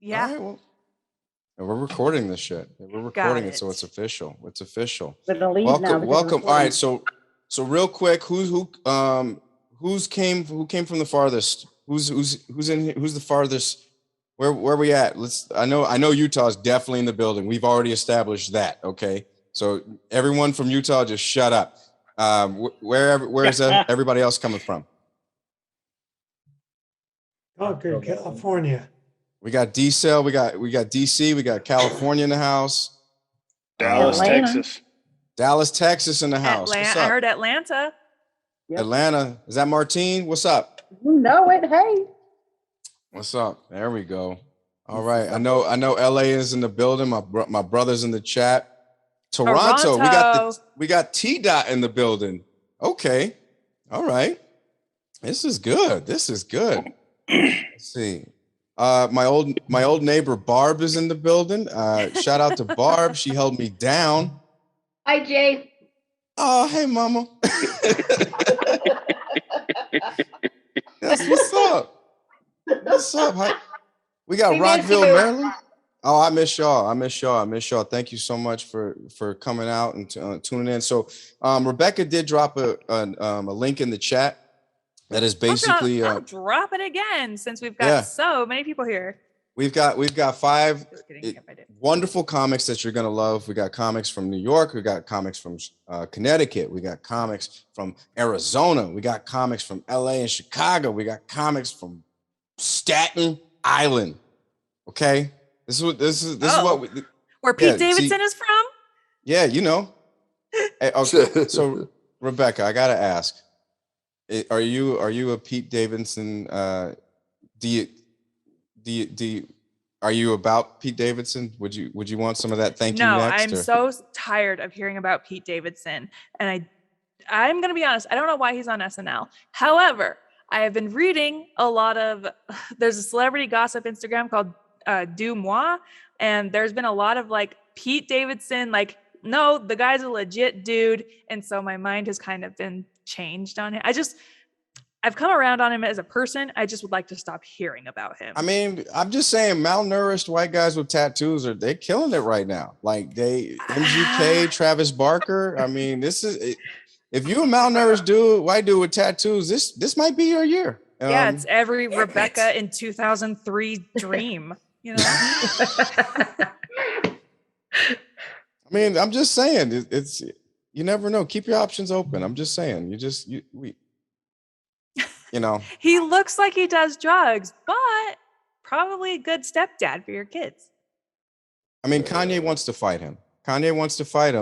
Yeah. All right, well, and we're recording this shit. We're recording it, so it's official. It's official. We're gonna leave Welcome, now because welcome. we're All right, recording. so real quick, who came from the farthest? Who's the farthest? Where we at? I know Utah's definitely in the building. We've already established that. Okay, so everyone from Utah, just shut up. Where is everybody else coming from? Concord, California. We got D-Cell, we got DC, we got California in the house. Dallas, Atlanta. Texas. Dallas, Texas in the house. What's up? I heard Atlanta. Yep. Atlanta. Is that Martine? What's up? You know it. Hey. What's up? There we go. All right. I know LA is in the building. My brother's in the chat. Toronto. We got T-Dot in the building. Okay. All right. This is good. Let's see. My old neighbor Barb is in the building. Shout out to Barb. She held me down. Hi, Jay. Oh, hey, mama. That's what's up. What's up? We got Rockville, Maryland. Oh, I miss y'all. Thank you so much for coming out and tuning in. So, Rebecca did drop a link in the chat. That is basically I'll drop it again since we've got so many people here. We've got 5 wonderful comics that you're gonna love. We got comics from New York. We got comics from Connecticut. We got comics from Arizona. We got comics from LA and Chicago. We got comics from Staten Island. Okay, this is what where Pete Davidson is from. Yeah, you know. Hey, okay, so Rebecca, I gotta ask. Are you a Pete Davidson? Are you about Pete Davidson? Would you want some of that? Thank you. No, next, I'm so tired of hearing about Pete Davidson, and I'm gonna be honest. I don't know why he's on SNL. However, I have been reading a lot of. There's a celebrity gossip Instagram called Du Moi, and there's been a lot of like Pete Davidson, like no, the guy's a legit dude, and so my mind has kind of been changed on him. I've come around on him as a person. I just would like to stop hearing about him. I mean, I'm just saying, malnourished white guys with tattoos they're killing it right now. Like MGK, Travis Barker. I mean, this is if you a malnourished white dude with tattoos, this might be your year. Yeah, it's every Rebecca in 2003 dream. You know. I mean, I'm just saying, it's you never know. Keep your options open. I'm just saying, you know. He looks like he does drugs, but probably a good stepdad for your kids. I mean, Kanye wants to fight him. Kanye wants to fight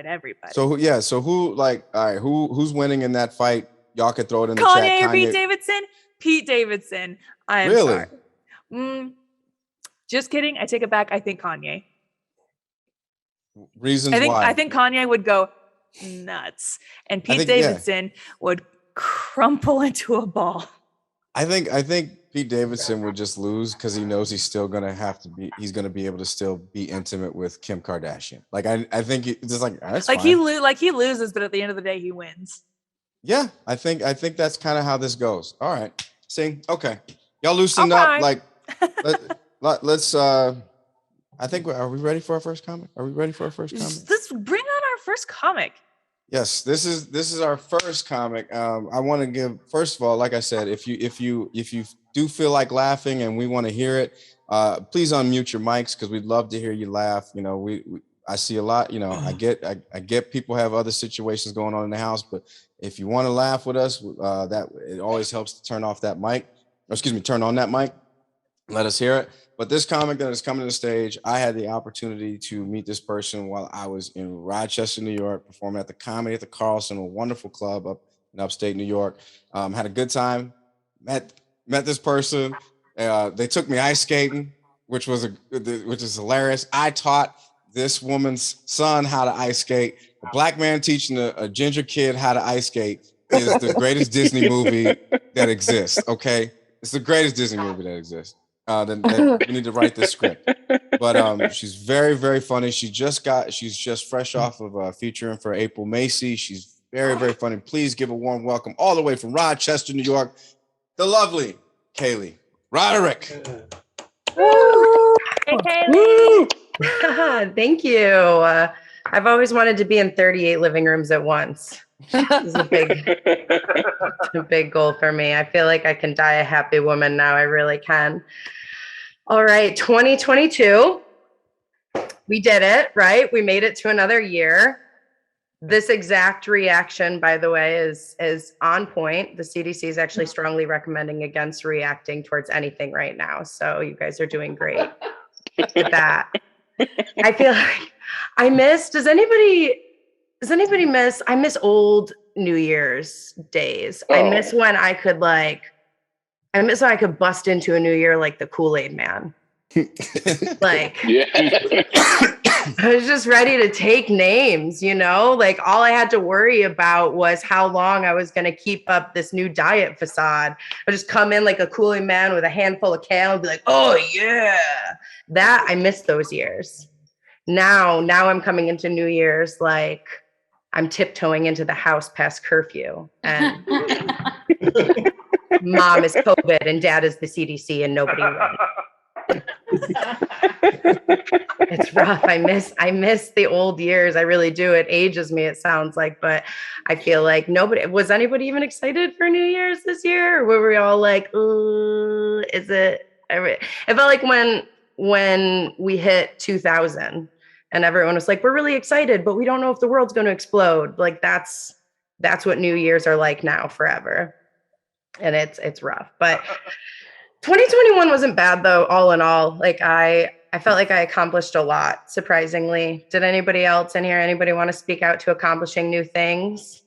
everybody. So who like, all right, who's winning in that fight? Y'all can throw it in the Kanye chat. or Pete Davidson? Pete Davidson. I am really? Sorry. Just kidding. I take it back. I think Kanye. Reasons why? I think Kanye would go nuts, and Pete Davidson would crumple into a ball. I think Pete Davidson would just lose because he knows he's still gonna he's gonna be able to still be intimate with Kim Kardashian. Like I think it's just like that's like fine. he loses, but at the end of the day he wins. Yeah, I think that's kind of how this goes. All right. See, okay. Y'all loosen up. Like let's I think are we ready for our first comic? Let's bring on our first comic. Yes, this is our first comic. I want to give, first of all, like I said, if you do feel like laughing and we want to hear it, please unmute your mics because we'd love to hear you laugh. You know, I see a lot. You know, I get people have other situations going on in the house, but if you want to laugh with us, that it always helps to turn off that mic. Turn on that mic. Let us hear it. But this comic that is coming to the stage, I had the opportunity to meet this person while I was in Rochester, New York, performing at the Comedyt at the Carlson, a wonderful club up in upstate New York. Had a good time. Met this person. They took me ice skating, which is hilarious. I taught this woman's son how to ice skate. A black man teaching a ginger kid how to ice skate is the greatest Disney movie that exists. Okay, it's the greatest Disney movie that exists. Then we need to write this script. But she's very, very funny. She's just fresh off of featuring for April Macy. She's very, very funny. Please give a warm welcome all the way from Rochester, New York, the lovely Kaylee Roderick. Haley. Thank you. I've always wanted to be in 38 living rooms at once. This is a big goal for me. I feel like I can die a happy woman now. I really can. All right, 2022. We did it, right? We made it to another year. This exact reaction, by the way, is on point. The CDC is actually strongly recommending against reacting towards anything right now. So you guys are doing great with that. I feel like I miss, does anybody miss, I miss old New Year's days. I miss when I could bust into a new year like the Kool-Aid man. Like, I was just ready to take names, like all I had to worry about was how long I was going to keep up this new diet facade. I just come in like a Kool-Aid man with a handful of kale and be like, oh yeah, that I miss those years. Now I'm coming into New Year's like I'm tiptoeing into the house past curfew and mom is COVID and dad is the CDC and nobody won. It's rough. I miss the old years. I really do. It ages me, it sounds like, but I feel like was anybody even excited for New Year's this year? Or were we all like, ooh, is it? It felt like when we hit 2000 and everyone was like, we're really excited, but we don't know if the world's going to explode. Like that's what New Year's are like now forever. And it's rough, but 2021 wasn't bad though, all in all. Like I felt like I accomplished a lot, surprisingly. Did anybody else in here, anybody want to speak out to accomplishing new things?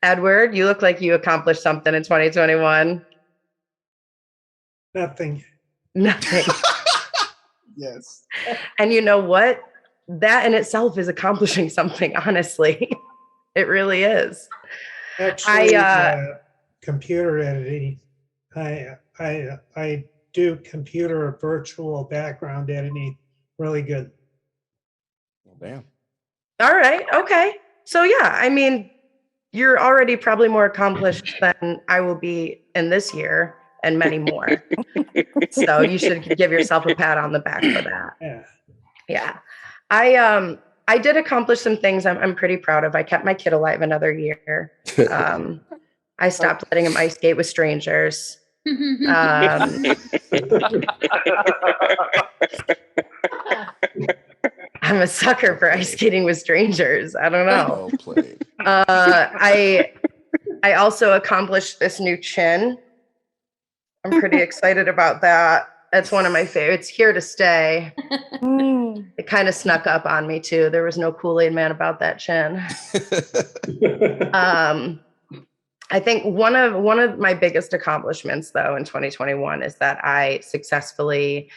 Edward, you look like you accomplished something in 2021. Nothing. Nothing. Yes. And you know what? That in itself is accomplishing something, honestly. It really is. Actually, computer editing. I do computer virtual background editing really good. Well, damn. All right. Okay. So yeah, I mean, you're already probably more accomplished than I will be in this year and many more. So you should give yourself a pat on the back for that. Yeah. Yeah. I did accomplish some things I'm pretty proud of. I kept my kid alive another year. I stopped letting him ice skate with strangers. I'm a sucker for ice skating with strangers. I don't know. Well played. I also accomplished this new chin. I'm pretty excited about that. It's one of my favorites. It's here to stay. It kind of snuck up on me too. There was no Kool-Aid man about that chin. I think one of my biggest accomplishments though in 2021 is that I successfully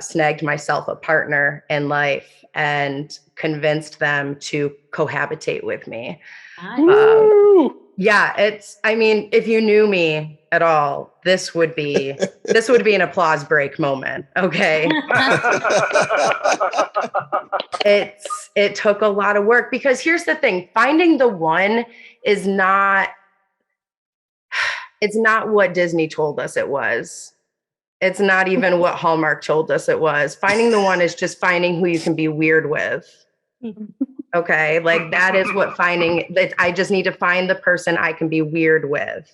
snagged myself a partner in life and convinced them to cohabitate with me. Yeah, if you knew me at all, this would be an applause break moment. Okay. It took a lot of work because here's the thing, finding the one is not what Disney told us it was. It's not even what Hallmark told us it was. Finding the one is just finding who you can be weird with. Okay. Like that is what I just need to find the person I can be weird with.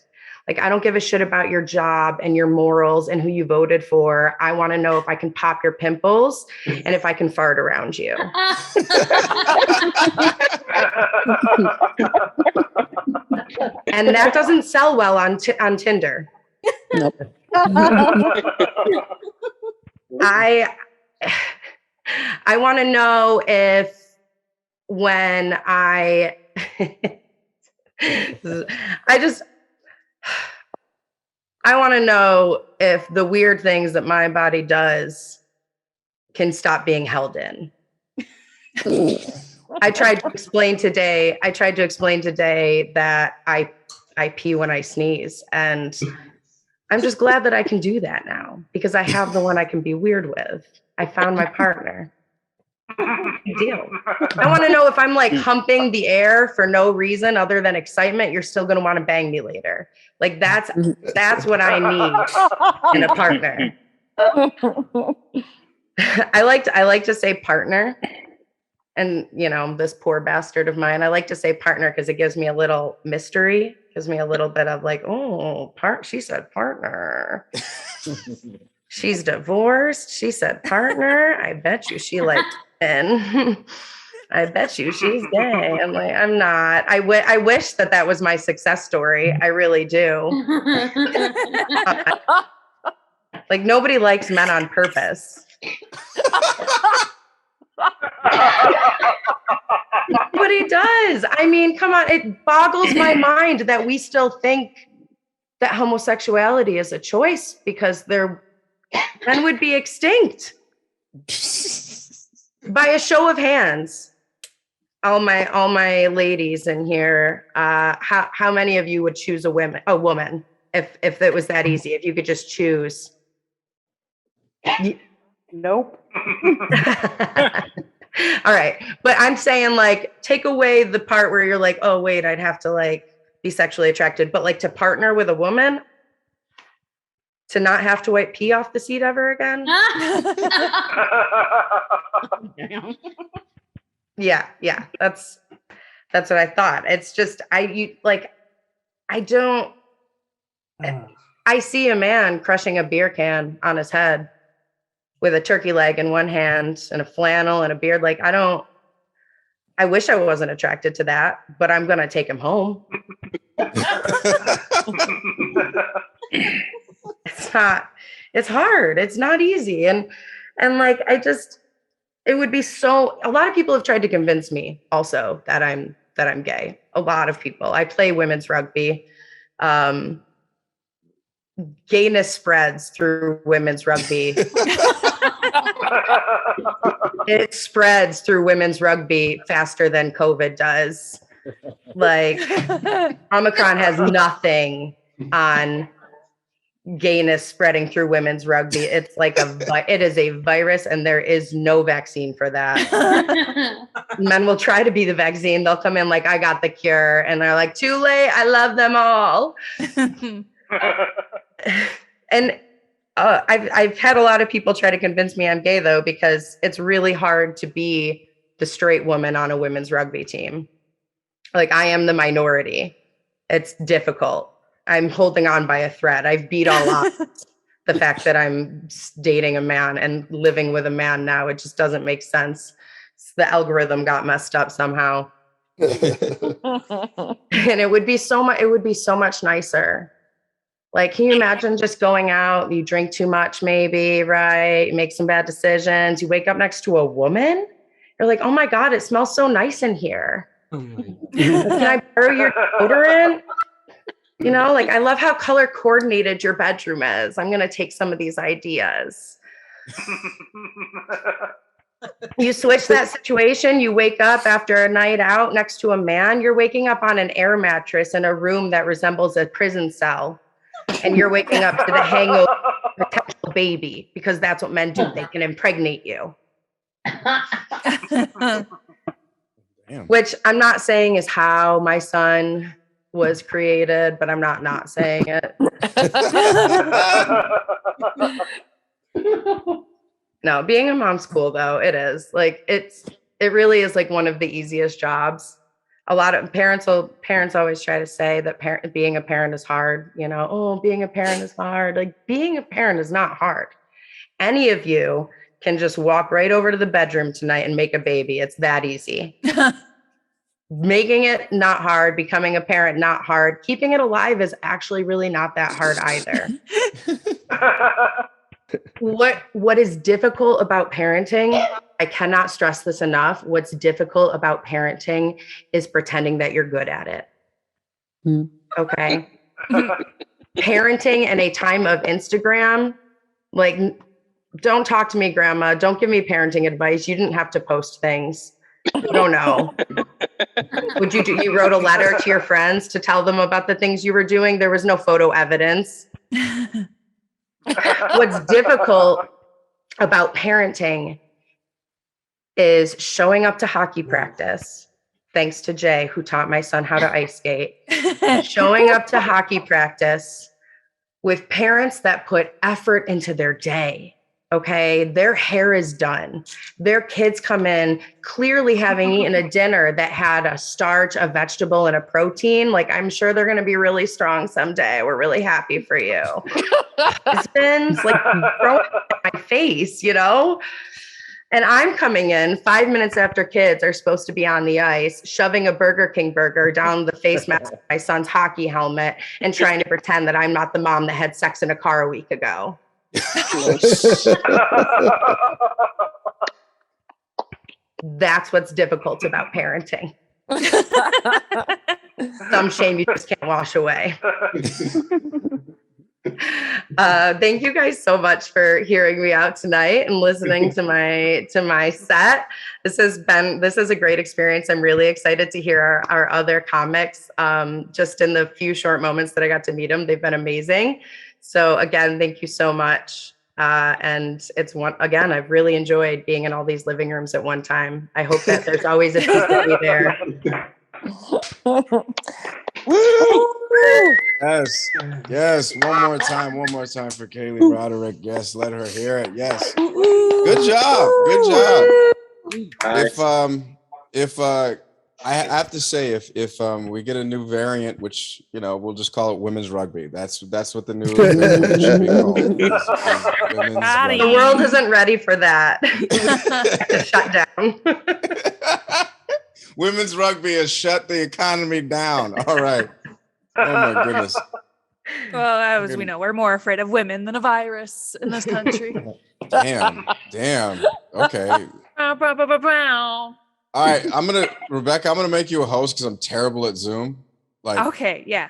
Like, I don't give a shit about your job and your morals and who you voted for. I want to know if I can pop your pimples and if I can fart around you. And that doesn't sell well on Tinder. Nope. I want to know if when I want to know if the weird things that my body does can stop being held in. I tried to explain today that I pee when I sneeze, and I'm just glad that I can do that now because I have the one I can be weird with. I found my partner. Big deal. I want to know if I'm like humping the air for no reason other than excitement, you're still going to want to bang me later. Like that's what I need in a partner. I like to say partner. And you know, this poor bastard of mine, I like to say partner because it gives me a little mystery, gives me a little bit of like, oh, she said partner. She's divorced. She said partner. I bet you she liked men. I bet you she's gay. I'm like, I'm not. I wish that was my success story. I really do. Like nobody likes men on purpose. Nobody does. I mean, come on. It boggles my mind that we still think that homosexuality is a choice because men would be extinct. By a show of hands, all my ladies in here, how many of you would choose a woman if it was that easy? If you could just choose. Nope. All right. But I'm saying like, take away the part where you're like, oh, wait, I'd have to like be sexually attracted. But like to partner with a woman, to not have to wipe pee off the seat ever again. Yeah. That's what I thought. It's just, I see a man crushing a beer can on his head with a turkey leg in one hand and a flannel and a beard. Like, I wish I wasn't attracted to that, but I'm going to take him home. It's hard. It's not easy. And like, it would be a lot of people have tried to convince me also that I'm gay. A lot of people. I play women's rugby. Gayness spreads through women's rugby. It spreads through women's rugby faster than COVID does. Like Omicron has nothing on gayness spreading through women's rugby. It's like it is a virus and there is no vaccine for that. Men will try to be the vaccine. They'll come in like, I got the cure. And they're like, too late. I love them all. And I've had a lot of people try to convince me I'm gay though, because it's really hard to be the straight woman on a women's rugby team. Like I am the minority. It's difficult. I'm holding on by a thread. I've beat all odds. The fact that I'm dating a man and living with a man now, it just doesn't make sense. The algorithm got messed up somehow. And it would be so much nicer. Like, can you imagine just going out, you drink too much, maybe, right? You make some bad decisions. You wake up next to a woman. You're like, oh my God, it smells so nice in here. Oh my God. Can I borrow your deodorant? You know, like, I love how color coordinated your bedroom is. I'm going to take some of these ideas. You switch that situation. You wake up after a night out next to a man. You're waking up on an air mattress in a room that resembles a prison cell. And you're waking up to the hangover of a potential baby, because that's what men do. They can impregnate you. Damn. Which I'm not saying is how my son was created, but I'm not saying it. No, being a mom's cool though. It is like, it really is like one of the easiest jobs. A lot of parents always try to say that being a parent is hard, you know, oh, being a parent is hard. Like, being a parent is not hard. Any of you can just walk right over to the bedroom tonight and make a baby. It's that easy. Making it not hard, becoming a parent not hard, keeping it alive is actually really not that hard either. What is difficult about parenting, I cannot stress this enough. What's difficult about parenting is pretending that you're good at it. Okay. Parenting in a time of Instagram, like, don't talk to me, grandma. Don't give me parenting advice. You didn't have to post things. You don't know. You wrote a letter to your friends to tell them about the things you were doing. There was no photo evidence. What's difficult about parenting is showing up to hockey practice, thanks to Jay, who taught my son how to ice skate, showing up to hockey practice with parents that put effort into their day. Okay, their hair is done. Their kids come in clearly having eaten a dinner that had a starch, a vegetable, and a protein. Like, I'm sure they're going to be really strong someday. We're really happy for you. Husbands, like, throwing in my face, you know? And I'm coming in 5 minutes after kids are supposed to be on the ice, shoving a Burger King burger down the face mask of my son's hockey helmet and trying to pretend that I'm not the mom that had sex in a car a week ago. That's what's difficult about parenting. Some shame you just can't wash away. Thank you guys so much for hearing me out tonight and listening to my set. This is a great experience. I'm really excited to hear our other comics. Just in the few short moments that I got to meet them, they've been amazing. So again, thank you so much. And I've really enjoyed being in all these living rooms at one time. I hope that there's always a piece of me there. Woo! Yes. One more time for Kaylee Roderick. Yes, let her hear it. Yes. Good job. If I have to say, if we get a new variant, which we'll just call it women's rugby. That's what the new should be called. Is women's rugby. The world isn't ready for that. Shut down. Women's rugby has shut the economy down. All right. Oh my goodness. Well, as we know, we're more afraid of women than a virus in this country. Damn. Okay. All right, Rebecca, I'm gonna make you a host because I'm terrible at Zoom. Okay, yeah.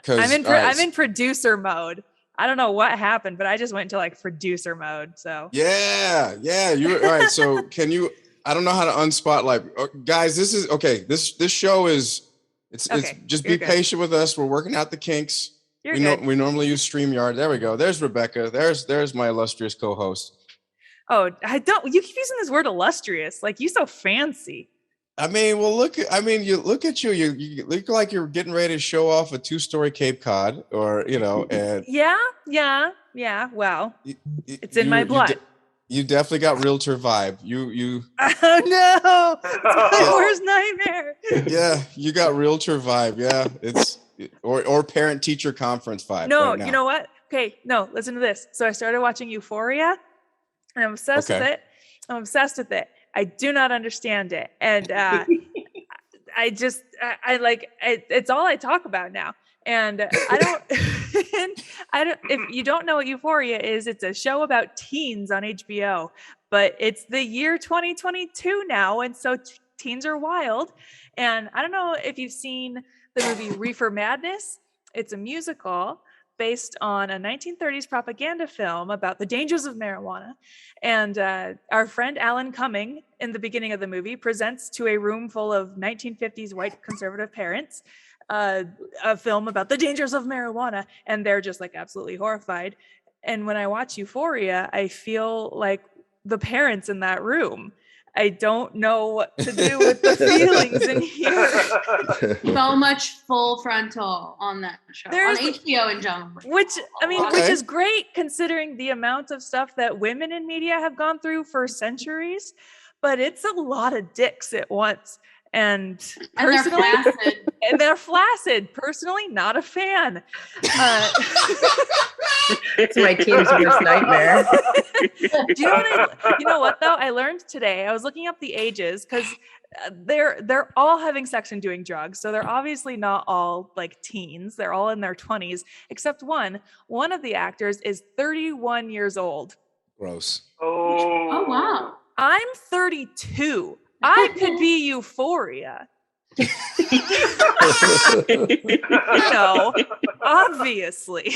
I'm in producer mode. I don't know what happened, but I just went to producer mode. So yeah. You're all right. So can you? I don't know how to unspot. Guys, this is okay. This show is. It's just be patient with us. We're working out the kinks. We normally use StreamYard. There we go. There's Rebecca. There's my illustrious co-host. Oh, you keep using this word illustrious. Like, you so fancy. I mean, well, you look at you. You look like you're getting ready to show off a 2-story Cape Cod, or and yeah. Well, it's in my blood. You definitely got realtor vibe. You. Oh no! It's my worst nightmare. Yeah, you got realtor vibe. Yeah, it's or parent teacher conference vibe. No, right now. You know what? Okay, no. Listen to this. So I started watching Euphoria, and I'm obsessed with it. I do not understand it, and it's all I talk about now. And I don't. If you don't know what Euphoria is, it's a show about teens on HBO. But it's the year 2022 now, and so teens are wild. And I don't know if you've seen the movie Reefer Madness. It's a musical based on a 1930s propaganda film about the dangers of marijuana. And our friend Alan Cumming, in the beginning of the movie, presents to a room full of 1950s white conservative parents a film about the dangers of marijuana, and they're just absolutely horrified. And when I watch Euphoria, I feel like the parents in that room. I don't know what to do with the feelings in here. So much full frontal on that show, on HBO in general. Which is great considering the amount of stuff that women in media have gone through for centuries, but it's a lot of dicks at once. And they're flaccid. Personally, not a fan. It's my team's worst nightmare. You know what though? I learned today. I was looking up the ages because they're all having sex and doing drugs. So they're obviously not all teens. They're all in their 20s, except one. One of the actors is 31 years old. Gross. Oh wow. I'm 32. I could be Euphoria. Obviously.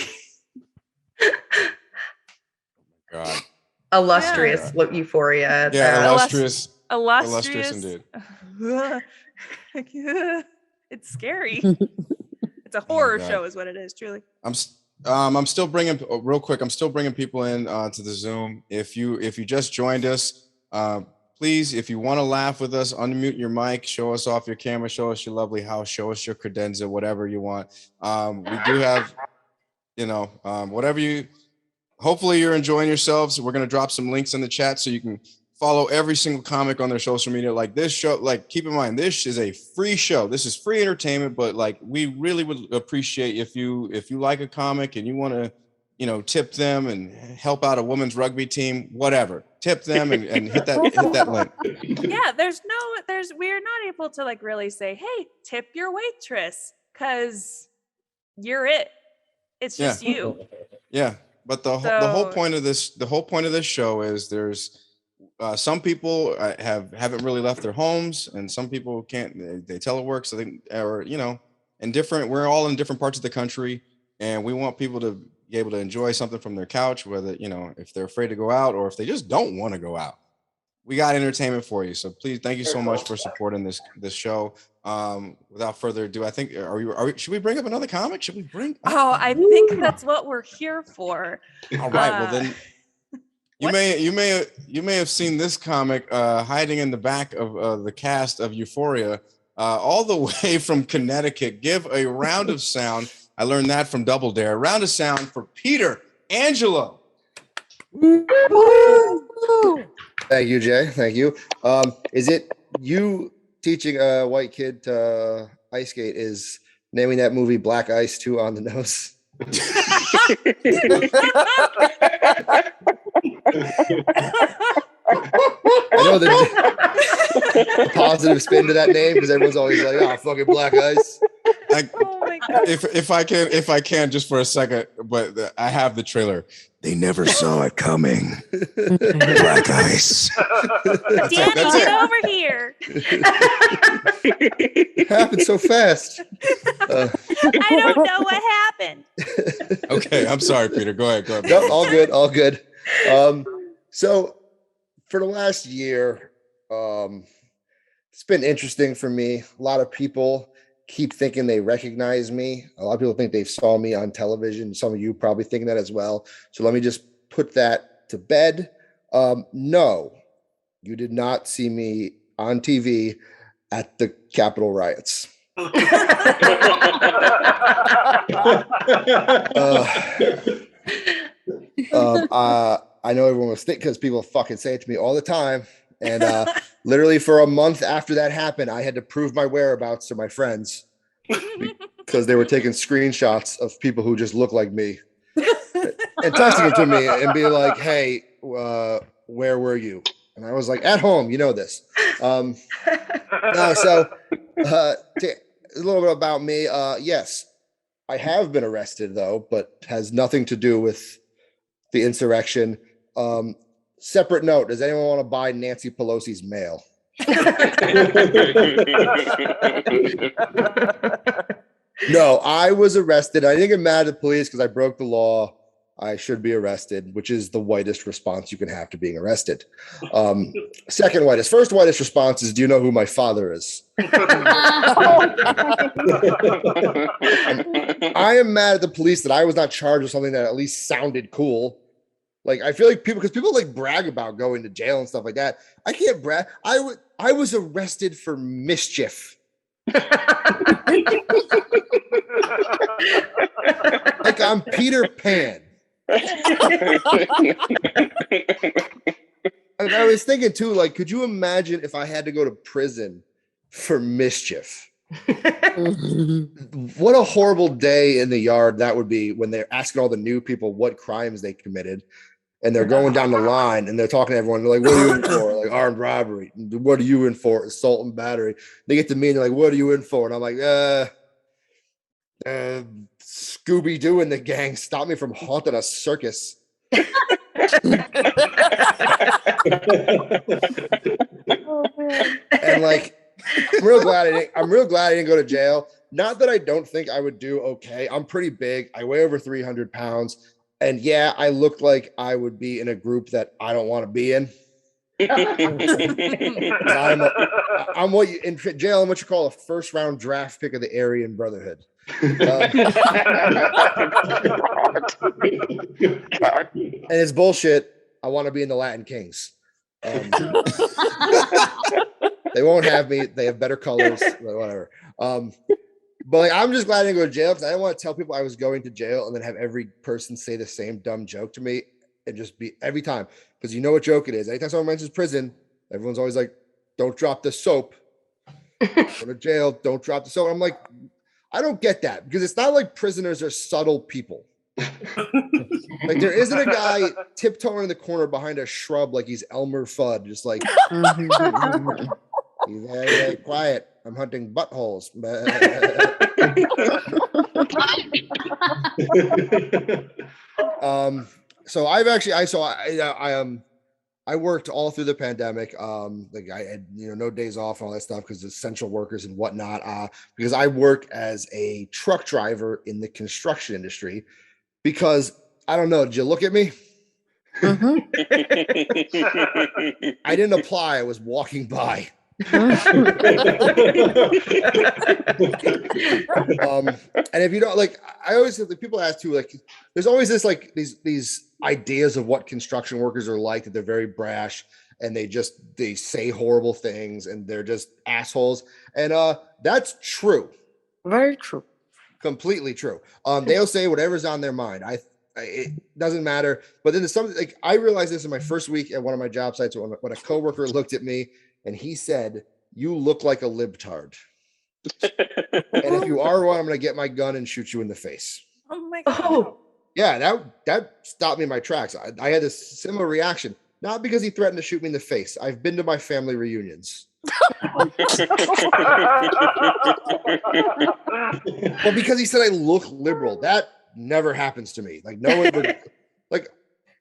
God. Illustrious Euphoria. Yeah, illustrious indeed. It's scary. It's a horror show is what it is, truly. I'm still bringing real quick. I'm still bringing people in to the Zoom. If you just joined us, please, if you want to laugh with us, unmute your mic, show us off your camera, show us your lovely house, show us your credenza, whatever you want. We do have, whatever you. Hopefully you're enjoying yourselves. We're gonna drop some links in the chat so you can follow every single comic on their social media. Like this show, like keep in mind, this is a free show. This is free entertainment, but like we really would appreciate if you like a comic and you want to, tip them and help out a women's rugby team, whatever. Tip them and hit that link. Yeah, we're not able to like really say, hey, tip your waitress, because you're it. It's just you. Yeah. But the whole point of this show is there's some people haven't really left their homes, and some people can't. They telework, so we're all in different parts of the country, and we want people to be able to enjoy something from their couch, whether if they're afraid to go out or if they just don't want to go out. We got entertainment for you, so please, thank you so much for supporting this show. Without further ado, I think should we bring up another comic? Should we bring? I think that's what we're here for. All right, well then, you may have seen this comic hiding in the back of the cast of Euphoria, all the way from Connecticut. Give a round of sound. I learned that from Double Dare. A round of sound for Peter Angelo. Thank you, Jay. Thank you. Is it you teaching a white kid to ice skate is naming that movie Black Ice too on the nose? I know there's a positive spin to that name because everyone's always like, "Oh, fucking Black Ice." Oh my God. If I can just for a second, but I have the trailer. They never saw it coming. Black Ice. Danny, get over here. It happened so fast. I don't know what happened. Okay, I'm sorry, Peter. Go ahead. No, all good. All good. So for the last year, it's been interesting for me. A lot of people keep thinking they recognize me. A lot of people think they saw me on television. Some of you probably thinking that as well. So let me just put that to bed. No, you did not see me on TV at the Capitol riots. I know everyone was thinking because people fucking say it to me all the time. And literally for a month after that happened, I had to prove my whereabouts to my friends because they were taking screenshots of people who just look like me and texting it to me and being like, "Hey, where were you?" And I was like, "At home, you know this." A little bit about me. Yes, I have been arrested though, but has nothing to do with the insurrection. Separate note, does anyone want to buy Nancy Pelosi's mail? No, I was arrested. I didn't get mad at the police because I broke the law. I should be arrested, which is the whitest response you can have to being arrested. Second whitest. First whitest response is, do you know who my father is? I am mad at the police that I was not charged with something that at least sounded cool. Like, I feel like people like brag about going to jail and stuff like that. I can't brag. I was arrested for mischief. Like I'm Peter Pan. And I was thinking too, like, could you imagine if I had to go to prison for mischief? What a horrible day in the yard that would be when they're asking all the new people what crimes they committed. And they're going down the line and they're talking to everyone. They're like, "What are you in for?" Like, armed robbery. "What are you in for?" Assault and battery. They get to me and they're like, "What are you in for?" And I'm like, Scooby-Doo and the gang stopped me from haunting a circus. And like, I'm real glad I didn't go to jail. Not that I don't think I would do okay. I'm pretty big. I weigh over 300 pounds. And yeah, I look like I would be in a group that I don't want to be in. I'm what you in jail. I'm what you call a first round draft pick of the Aryan Brotherhood. And it's bullshit. I want to be in the Latin Kings. They won't have me. They have better colors, whatever. But like, I'm just glad I didn't go to jail because I didn't want to tell people I was going to jail and then have every person say the same dumb joke to me and just be every time. Because you know what joke it is. Anytime someone mentions prison, everyone's always like, don't drop the soap. Go to jail, don't drop the soap. I'm like, I don't get that because it's not like prisoners are subtle people. Like there isn't a guy tiptoeing in the corner behind a shrub like he's Elmer Fudd, just like he's very, very quiet. I'm hunting buttholes. So I worked all through the pandemic. Like I had, no days off and all that stuff because essential workers and whatnot. Because I work as a truck driver in the construction industry. Because I don't know, did you look at me? I didn't apply. I was walking by. And if you don't like, I always people ask too, like, there's always this like these ideas of what construction workers are like, that they're very brash and they say horrible things and they're just assholes. And that's true. Very true. Completely true. They'll say whatever's on their mind. It doesn't matter. But then there's something like I realized this in my first week at one of my job sites when a coworker looked at me and he said, "You look like a libtard. And if you are one, I'm gonna get my gun and shoot you in the face." Oh my god. Oh, Yeah, that stopped me in my tracks. I had a similar reaction, not because he threatened to shoot me in the face. I've been to my family reunions. Well, because he said I look liberal. That never happens to me. Like no one would, like,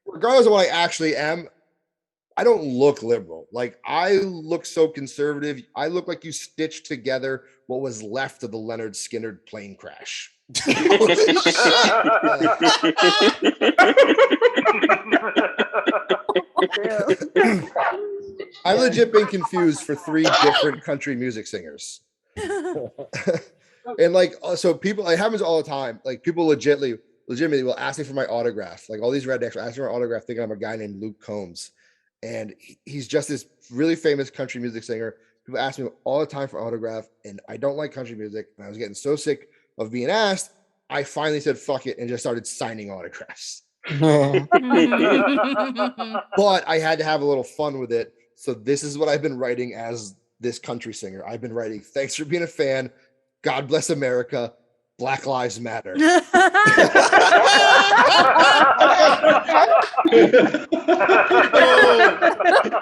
regardless of what I actually am, I don't look liberal. Like I look so conservative. I look like you stitched together what was left of the Leonard Skinner plane crash. I've legit been confused for 3 different country music singers. And like, so people, it happens all the time. Like people legitimately will ask me for my autograph. Like all these rednecks will ask me for my autograph thinking I'm a guy named Luke Combs. And he's just this really famous country music singer. People ask me all the time for autograph, and I don't like country music. And I was getting so sick of being asked, I finally said, fuck it, and just started signing autographs. But I had to have a little fun with it. So this is what I've been writing as this country singer. I've been writing, "Thanks for being a fan. God bless America. Black Lives Matter."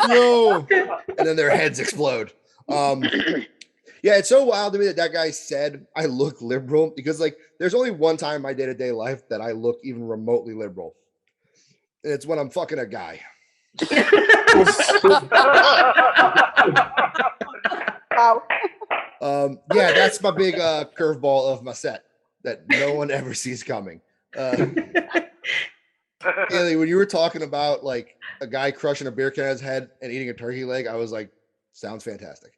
No. And then their heads explode. Yeah, it's so wild to me that guy said I look liberal, because like there's only one time in my day-to-day life that I look even remotely liberal. And it's when I'm fucking a guy. Yeah, that's my big curveball of my set that no one ever sees coming. Haley, when you were talking about like a guy crushing a beer can on his head and eating a turkey leg, I was like, sounds fantastic.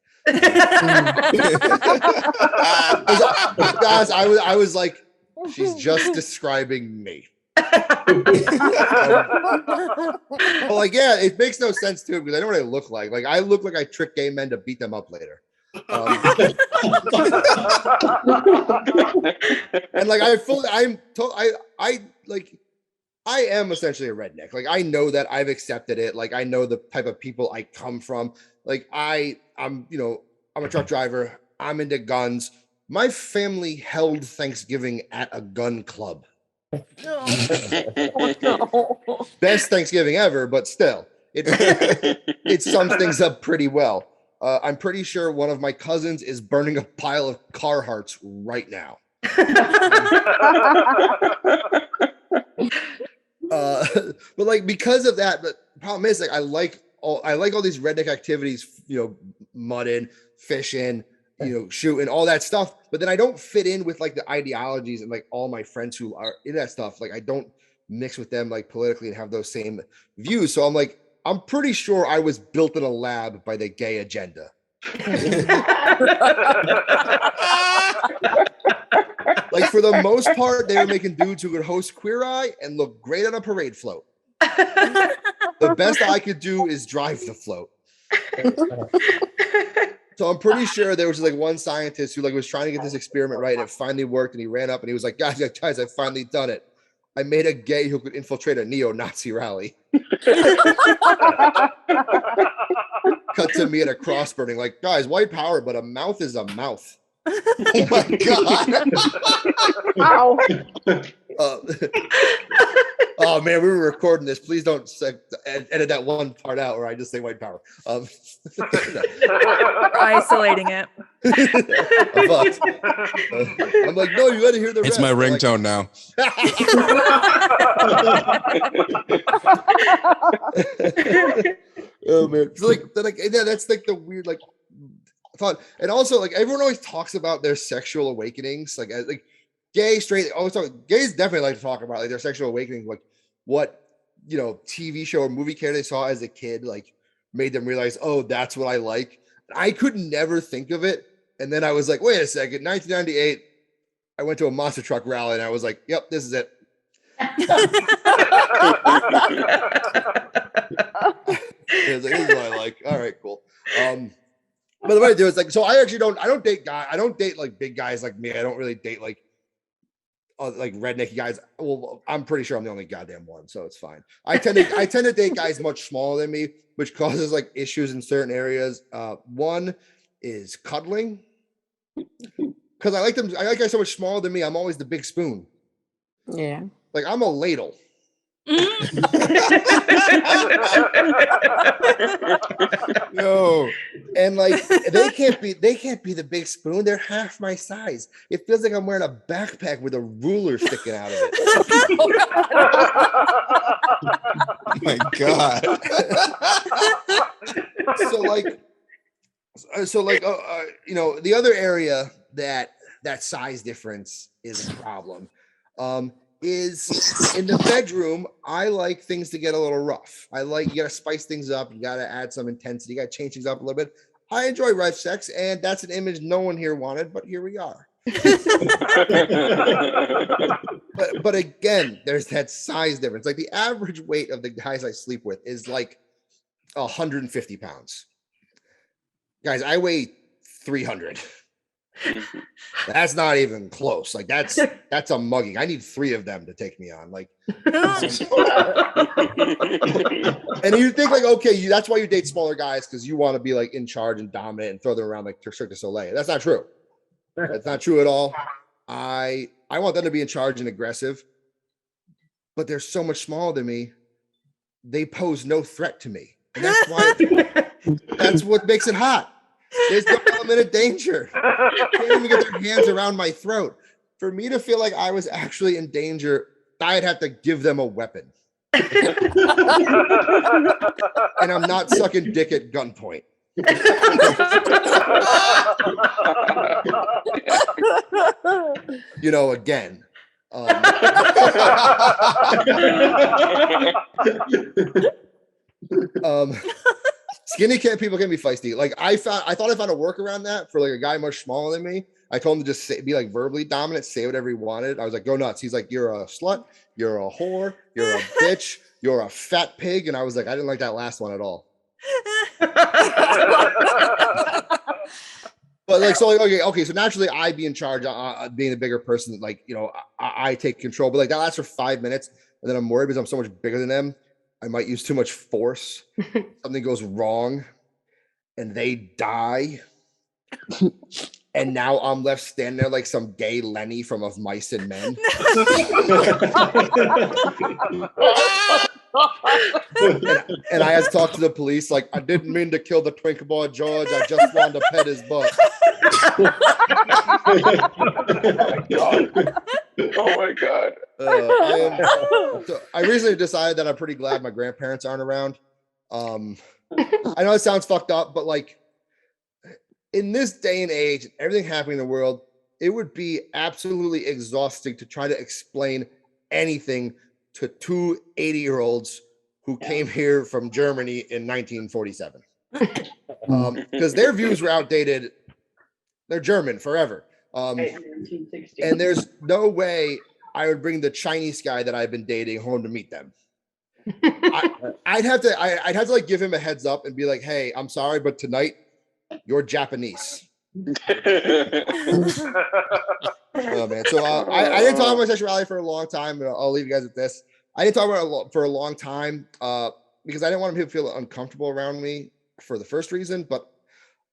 Guys, I was like, she's just describing me. Well, like, yeah, it makes no sense too, because I know what I look like. Like, I look like I trick gay men to beat them up later. And like I am essentially a redneck. Like I know that, I've accepted it. Like I know the type of people I come from. Like I'm a truck driver. I'm into guns. My family held Thanksgiving at a gun club. Oh, no. Best Thanksgiving ever, but still, it sums things up pretty well. I'm pretty sure one of my cousins is burning a pile of Carhartts right now. But like, because of that, the problem is like I like all these redneck activities, mudding, fishing, shooting, all that stuff. But then I don't fit in with like the ideologies and like all my friends who are in that stuff. Like I don't mix with them like politically and have those same views. So I'm like, I'm pretty sure I was built in a lab by the gay agenda. Like for the most part, they were making dudes who could host Queer Eye and look great on a parade float. The best I could do is drive the float. So I'm pretty sure there was like one scientist who like was trying to get this experiment right, and it finally worked. And he ran up and he was like, "Guys, I finally done it. I made a gay who could infiltrate a neo-Nazi rally." Cut to me at a cross burning, like, guys, white power, but a mouth is a mouth. Oh my god! Ow. Oh man, we were recording this. Please don't edit that one part out where I just say white power. We're isolating it. I'm like, no, you got to hear the It's rest. my They're like, ringtone now. Oh man, so like yeah, that's like the weird like thought, and also like everyone always talks about their sexual awakenings, like gay, straight. Always talk. Gays definitely like to talk about like their sexual awakening, like what TV show or movie character they saw as a kid, like made them realize, oh, that's what I like. I could never think of it, and then I was like, wait a second, 1998. I went to a monster truck rally, and I was like, yep, this is it. This is what I like. All right, cool. But the way I do is like, so I actually I don't date like big guys like me. I don't really date like redneck guys. Well, I'm pretty sure I'm the only goddamn one, so it's fine. I tend to date guys much smaller than me, which causes like issues in certain areas. One is cuddling, because I like guys so much smaller than me. I'm always the big spoon. Yeah. Like I'm a ladle. Yo, And like they can't be the big spoon. They're half my size. It feels like I'm wearing a backpack with a ruler sticking out of it. oh my god. The other area that size difference is a problem. Is in the bedroom, I like things to get a little rough. You got to spice things up. You got to add some intensity. You got to change things up a little bit. I enjoy rough sex, and that's an image no one here wanted, but here we are. but again, there's that size difference. Like the average weight of the guys I sleep with is like 150 pounds. Guys, I weigh 300. That's not even close. Like that's a mugging. I need 3 of them to take me on. Like, and you think like, okay, that's why you date smaller guys, because you want to be like in charge and dominant and throw them around like Cirque du Soleil. That's not true. That's not true at all. I want them to be in charge and aggressive, but they're so much smaller than me. They pose no threat to me, and that's why. That's what makes it hot. There's no element of danger. They can't even get their hands around my throat. For me to feel like I was actually in danger, I'd have to give them a weapon. And I'm not sucking dick at gunpoint. Again. Skinny people can be feisty. Like I thought I found a workaround that for like a guy much smaller than me. I told him to just be like verbally dominant, say whatever he wanted. I was like, go nuts. He's like, you're a slut, you're a whore, you're a bitch, you're a fat pig. And I was like, I didn't like that last one at all. But like, so like, okay. So naturally I'd be in charge, being a bigger person. Like, I take control, but like that lasts for 5 minutes. And then I'm worried because I'm so much bigger than them. I might use too much force. Something goes wrong and they die. And now I'm left standing there like some gay Lenny from Of Mice and Men. and I had to talk to the police like, I didn't mean to kill the twink boy George. I just wanted to pet his butt. Oh my god. So I recently decided that I'm pretty glad my grandparents aren't around. I know it sounds fucked up, but like in this day and age, everything happening in the world, it would be absolutely exhausting to try to explain anything to 2 80-year-olds who came here from Germany in 1947. Because their views were outdated. They're German forever. And there's no way I would bring the Chinese guy that I've been dating home to meet them. I'd have to like give him a heads up and be like, hey, I'm sorry, but tonight you're Japanese. Oh man. So I didn't talk about sexuality for a long time, but I'll leave you guys with this. I didn't talk about it for a long time because I didn't want people to feel uncomfortable around me for the first reason, but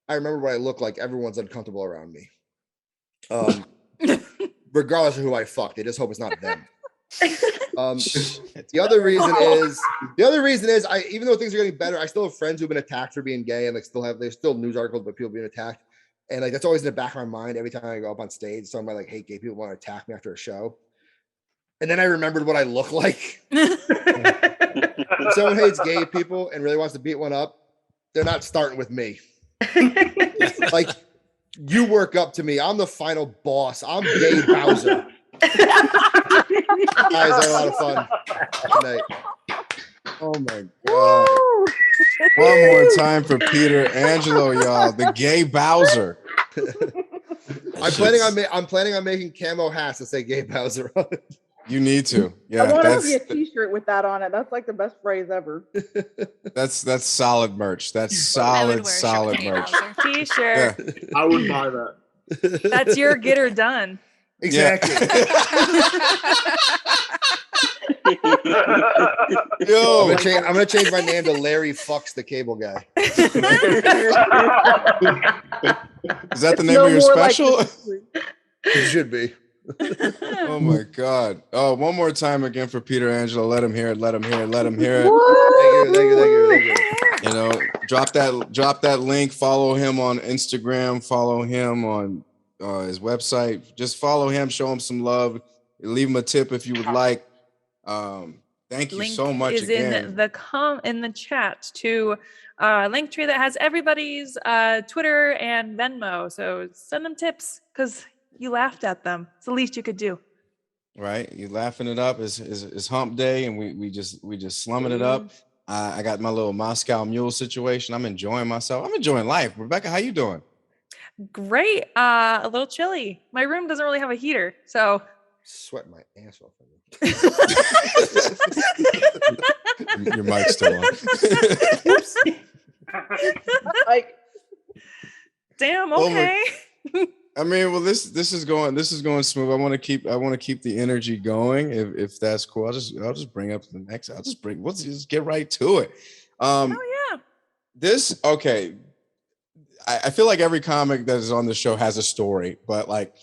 I remember what I look like. Everyone's uncomfortable around me. Regardless of who I fuck, they just hope it's not them. The other reason is I, even though things are getting better, I still have friends who've been attacked for being gay, and like there's still news articles about people being attacked. And like that's always in the back of my mind every time I go up on stage. Somebody like, hey, gay people want to attack me after a show. And then I remembered what I look like. If someone hates gay people and really wants to beat one up, they're not starting with me. Like, you work up to me. I'm the final boss. I'm gay Bowser. Guys, are a lot of fun. Good night. Oh my God. One more time for Peter Angelo, y'all. The gay Bowser. I'm planning on making camo hats that say gay Bowser on it. You need to. Yeah. I want to see a t-shirt with that on it. That's like the best phrase ever. That's solid merch. That's solid merch. T-shirt. Yeah. I would buy that. That's your get her done. Exactly. Yo, I'm gonna change my name to Larry Fucks the Cable Guy. Is that the name of your special? It should be. Oh my God. Oh, one more time again for Peter Angelo. Let him hear it. Let him hear it. Let him hear it. Thank you. You know, drop that link. Follow him on Instagram. Follow him on his website. Just follow him. Show him some love. Leave him a tip if you would like. Thank you so much is again. in the chat to link tree that has everybody's Twitter and Venmo. So send them tips because you laughed at them. It's the least you could do. Right, you laughing it up. It's hump day, and we just slumming it up. I got my little Moscow Mule situation. I'm enjoying myself. I'm enjoying life. Rebecca, how you doing? Great. A little chilly. My room doesn't really have a heater, so Sweating my ass off. Your mic's still on. Like, damn. Oh Okay. I mean, well, this is going smooth. I want to keep the energy going. If that's cool, I'll just bring up the next. Let's just get right to it. Oh yeah. I feel like every comic that is on the show has a story, but like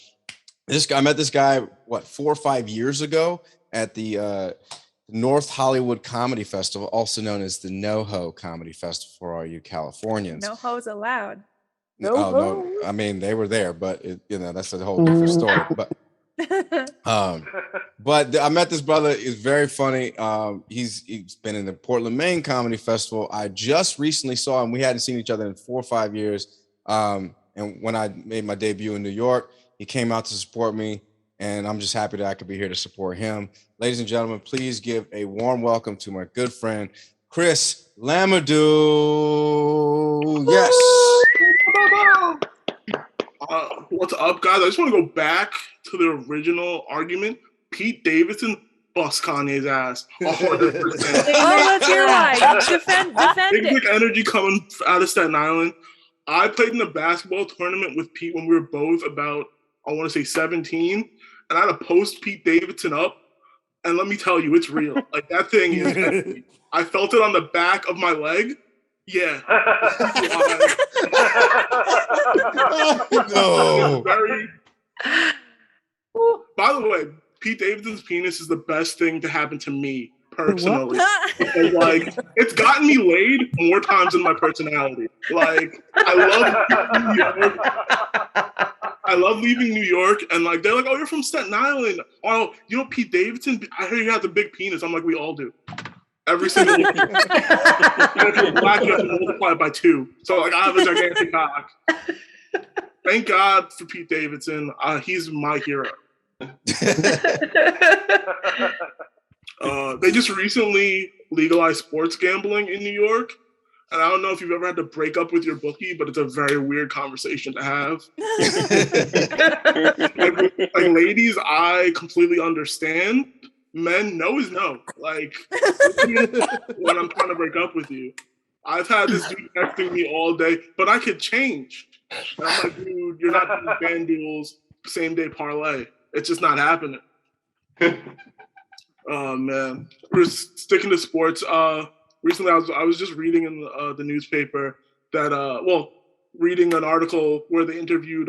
this guy, I met this guy 4 or 5 years ago at the North Hollywood Comedy Festival, also known as the NoHo Comedy Festival for all you Californians. No hoes allowed. No, I mean they were there, but that's a whole different story. But I met this brother. He's very funny. He's been in the Portland, Maine Comedy Festival. I just recently saw him. We hadn't seen each other in 4 or 5 years. And when I made my debut in New York, he came out to support me, and I'm just happy that I could be here to support him. Ladies and gentlemen, please give a warm welcome to my good friend Chris Lamadou. Yes. What's up, guys? I just want to go back to the original argument. Pete Davidson bust Kanye's ass 100%. Let's hear why. Defend Big it. energy coming out of Staten Island. I played in a basketball tournament with Pete when we were both about, I want to say 17, and I had to post Pete Davidson up, and let me tell you, it's real. Like, that thing is heavy. I felt it on the back of my leg. Yeah. No. By the way, Pete Davidson's penis is the best thing to happen to me personally. Because, like, it's gotten me laid more times than my personality. Like, I love leaving New York, and like they're like, "Oh, you're from Staten Island. Oh, you know Pete Davidson? I hear you have a big penis." I'm like, "We all do." Every single one. And if you're black, you have to multiply it by 2. So like, I have a gigantic cock. Thank God for Pete Davidson. He's my hero. They just recently legalized sports gambling in New York. And I don't know if you've ever had to break up with your bookie, but it's a very weird conversation to have. like ladies, I completely understand. men, no is no. Like, when I'm trying to break up with you. I've had this dude texting me all day, but I could change. And I'm like, dude, you're not doing FanDuel's same day parlay. It's just not happening. Oh man, we're sticking to sports. Recently I was just reading in the newspaper that reading an article where they interviewed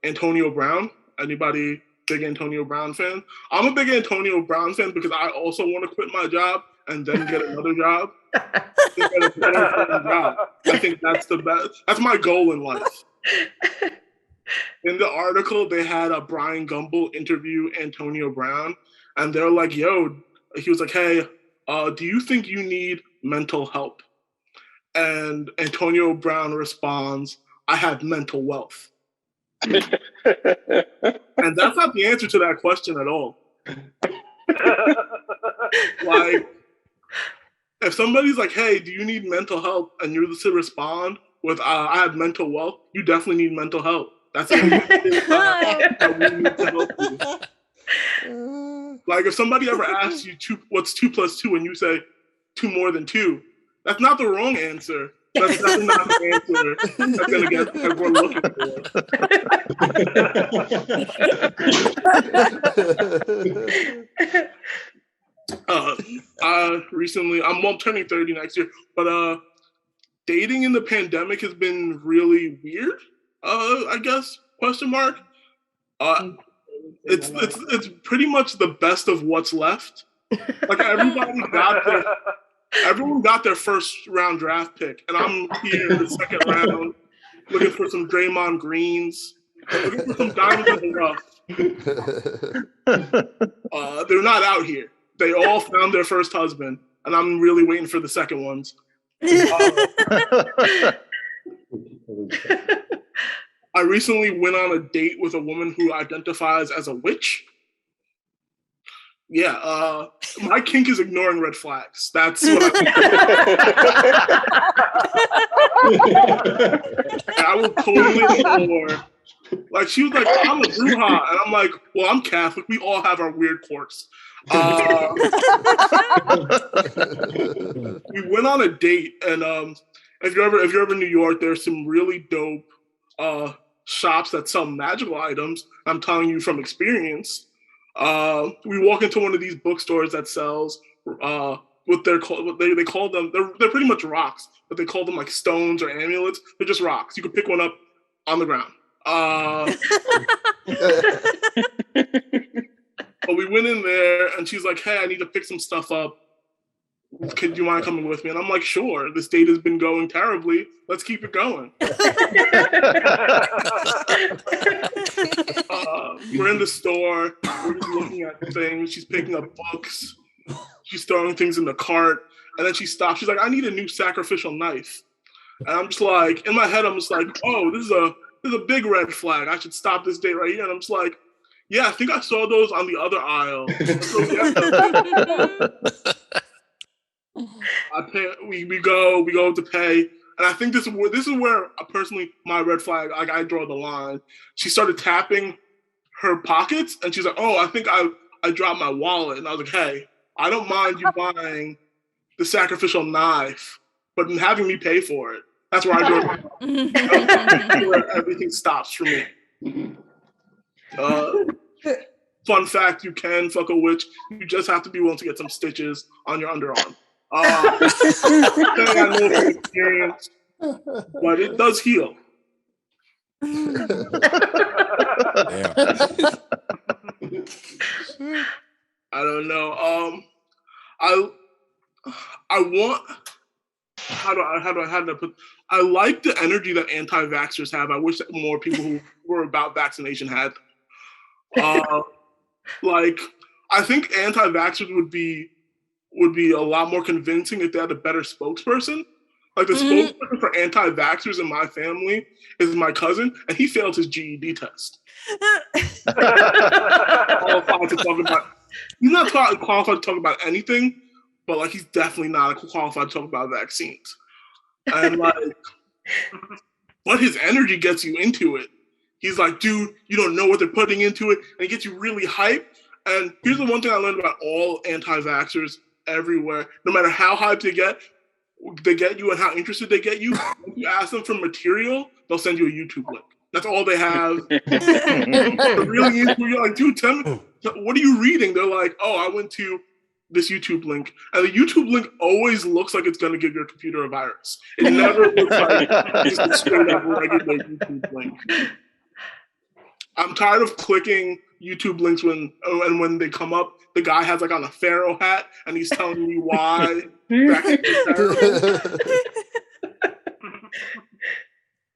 Antonio Brown. Anybody big Antonio Brown fan? I'm a big Antonio Brown fan because I also want to quit my job and then get another job. I think that's the best. That's my goal in life. In the article, they had a Brian Gumbel interview Antonio Brown, and they're like, "Yo," he was like, "Hey, do you think you need mental help?" And Antonio Brown responds, "I have mental wealth." And that's not the answer to that question at all. Like, if somebody's like, "Hey, do you need mental help?" and you're to respond with, "I have mental wealth," you definitely need mental help. That's the only thing that we need to help you. Like, if somebody ever asks you what's 2 + 2 and you say 2 more than 2, that's not the wrong answer. That's definitely not the answer that's going to get what we're looking for. Recently, I'm turning 30 next year, but dating in the pandemic has been really weird. I guess ? It's pretty much the best of what's left. Like everyone got their first round draft pick, and I'm here in the second round looking for some Draymond Greens, looking for some diamonds in the rough. They're not out here. They all found their first husband, and I'm really waiting for the second ones. I recently went on a date with a woman who identifies as a witch. Yeah, my kink is ignoring red flags. That's what I will totally ignore. Like, she was like, "I'm a bruja," and I'm like, "Well, I'm Catholic. We all have our weird quirks." We went on a date, and if you're ever in New York, there's some really dope shops that sell magical items. I'm telling you from experience. We walk into one of these bookstores that sells what they call them. They're pretty much rocks, but they call them like stones or amulets. They're just rocks. You can pick one up on the ground. But we went in there, and she's like, "Hey, I need to pick some stuff up. Could you mind coming with me?" And I'm like, "Sure. This date has been going terribly. Let's keep it going." We're in the store. We're just looking at things. She's picking up books. She's throwing things in the cart. And then she stops. She's like, "I need a new sacrificial knife." And I'm just like, in my head, I'm just like, "Oh, this is a big red flag. I should stop this date right here." And I'm just like, "Yeah, I think I saw those on the other aisle." We go to pay, and I think this is where personally my red flag, like, I draw the line. She started tapping her pockets, and she's like, "Oh, I think I dropped my wallet." And I was like, "Hey, I don't mind you buying the sacrificial knife, but having me pay for it, that's where I draw. Where everything stops for me." Fun fact: you can fuck a witch. You just have to be willing to get some stitches on your underarm. I know from experience, but it does heal. I don't know. I want. How do I put? I like the energy that anti-vaxxers have. I wish that more people who were about vaccination had. Like, I think anti-vaxxers would be a lot more convincing if they had a better spokesperson. Like, the spokesperson for anti-vaxxers in my family is my cousin, and he failed his GED test. Qualified to talk about. He's not qualified to talk about anything, but like, he's definitely not qualified to talk about vaccines. And like, but his energy gets you into it. He's like, "Dude, you don't know what they're putting into it," and it gets you really hyped. And here's the one thing I learned about all anti-vaxxers everywhere. No matter how hyped they get you and how interested they get you, if you ask them for material, they'll send you a YouTube link. That's all they have. They're really into you. You're like, dude, tell me, what are you reading? They're like, oh, I went to this YouTube link. And the YouTube link always looks like it's going to give your computer a virus. It never looks like just a straight up regular YouTube link. I'm tired of clicking YouTube links when they come up, the guy has like on a pharaoh hat and he's telling me why.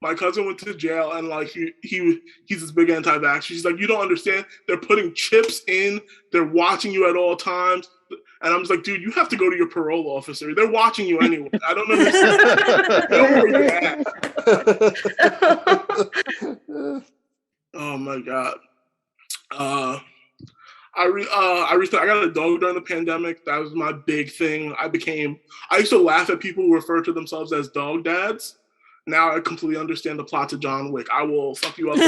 My cousin went to jail and like he's this big anti-vaxxer. She's like, you don't understand. They're putting chips in. They're watching you at all times. And I'm just like, dude, you have to go to your parole officer. They're watching you anyway. I don't understand. Oh my God. I got a dog during the pandemic. That was my big thing. I used to laugh at people who refer to themselves as dog dads. Now I completely understand the plot to John Wick. I will fuck you up. The